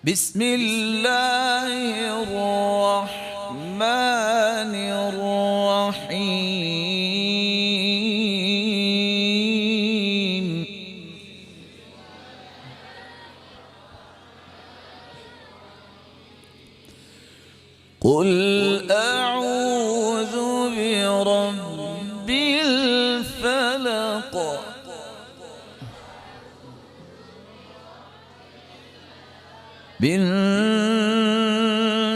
بسم الله الرحمن الرحيم قل أعوذ برب الفلق من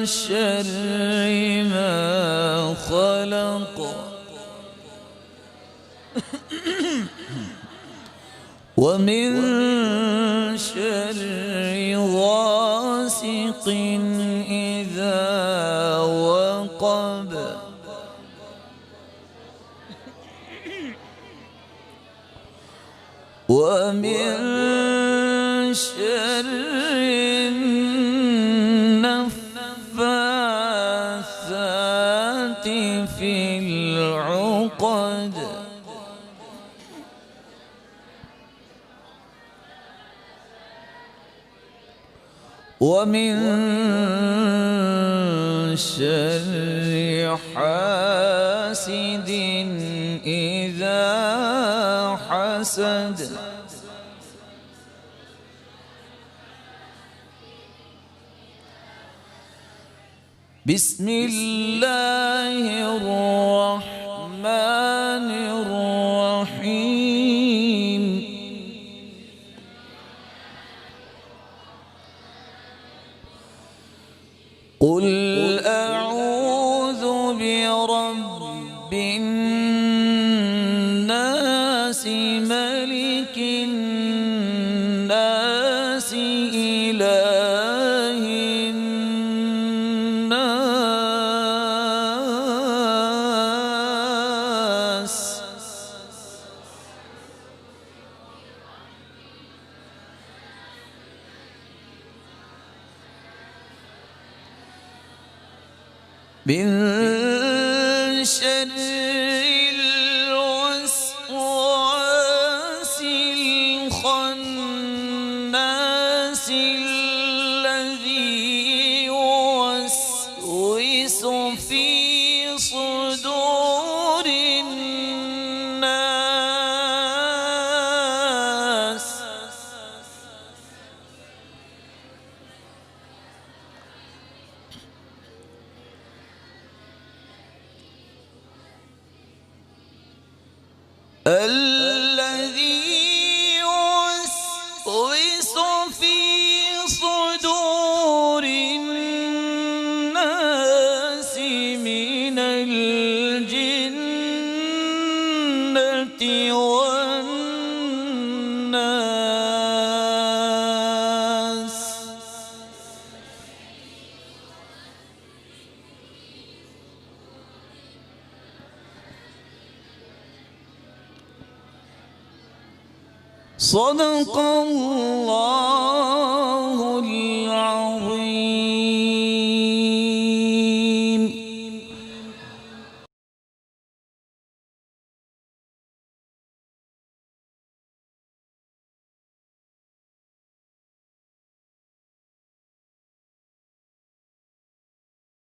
شر ما خلق ومن شر غاسق إذا وقب ومن شر النفاثات في العقد ومن شر حاسد إذا حسد بسم الله الرحمن الرحيم قل أعوذ برب الناس ملك الناس إله الناس من شر الوسواس الخناس الذي يوسوس في صدور الناس الذي يوسوس في صدور الناس من الجنة والناس صدق الله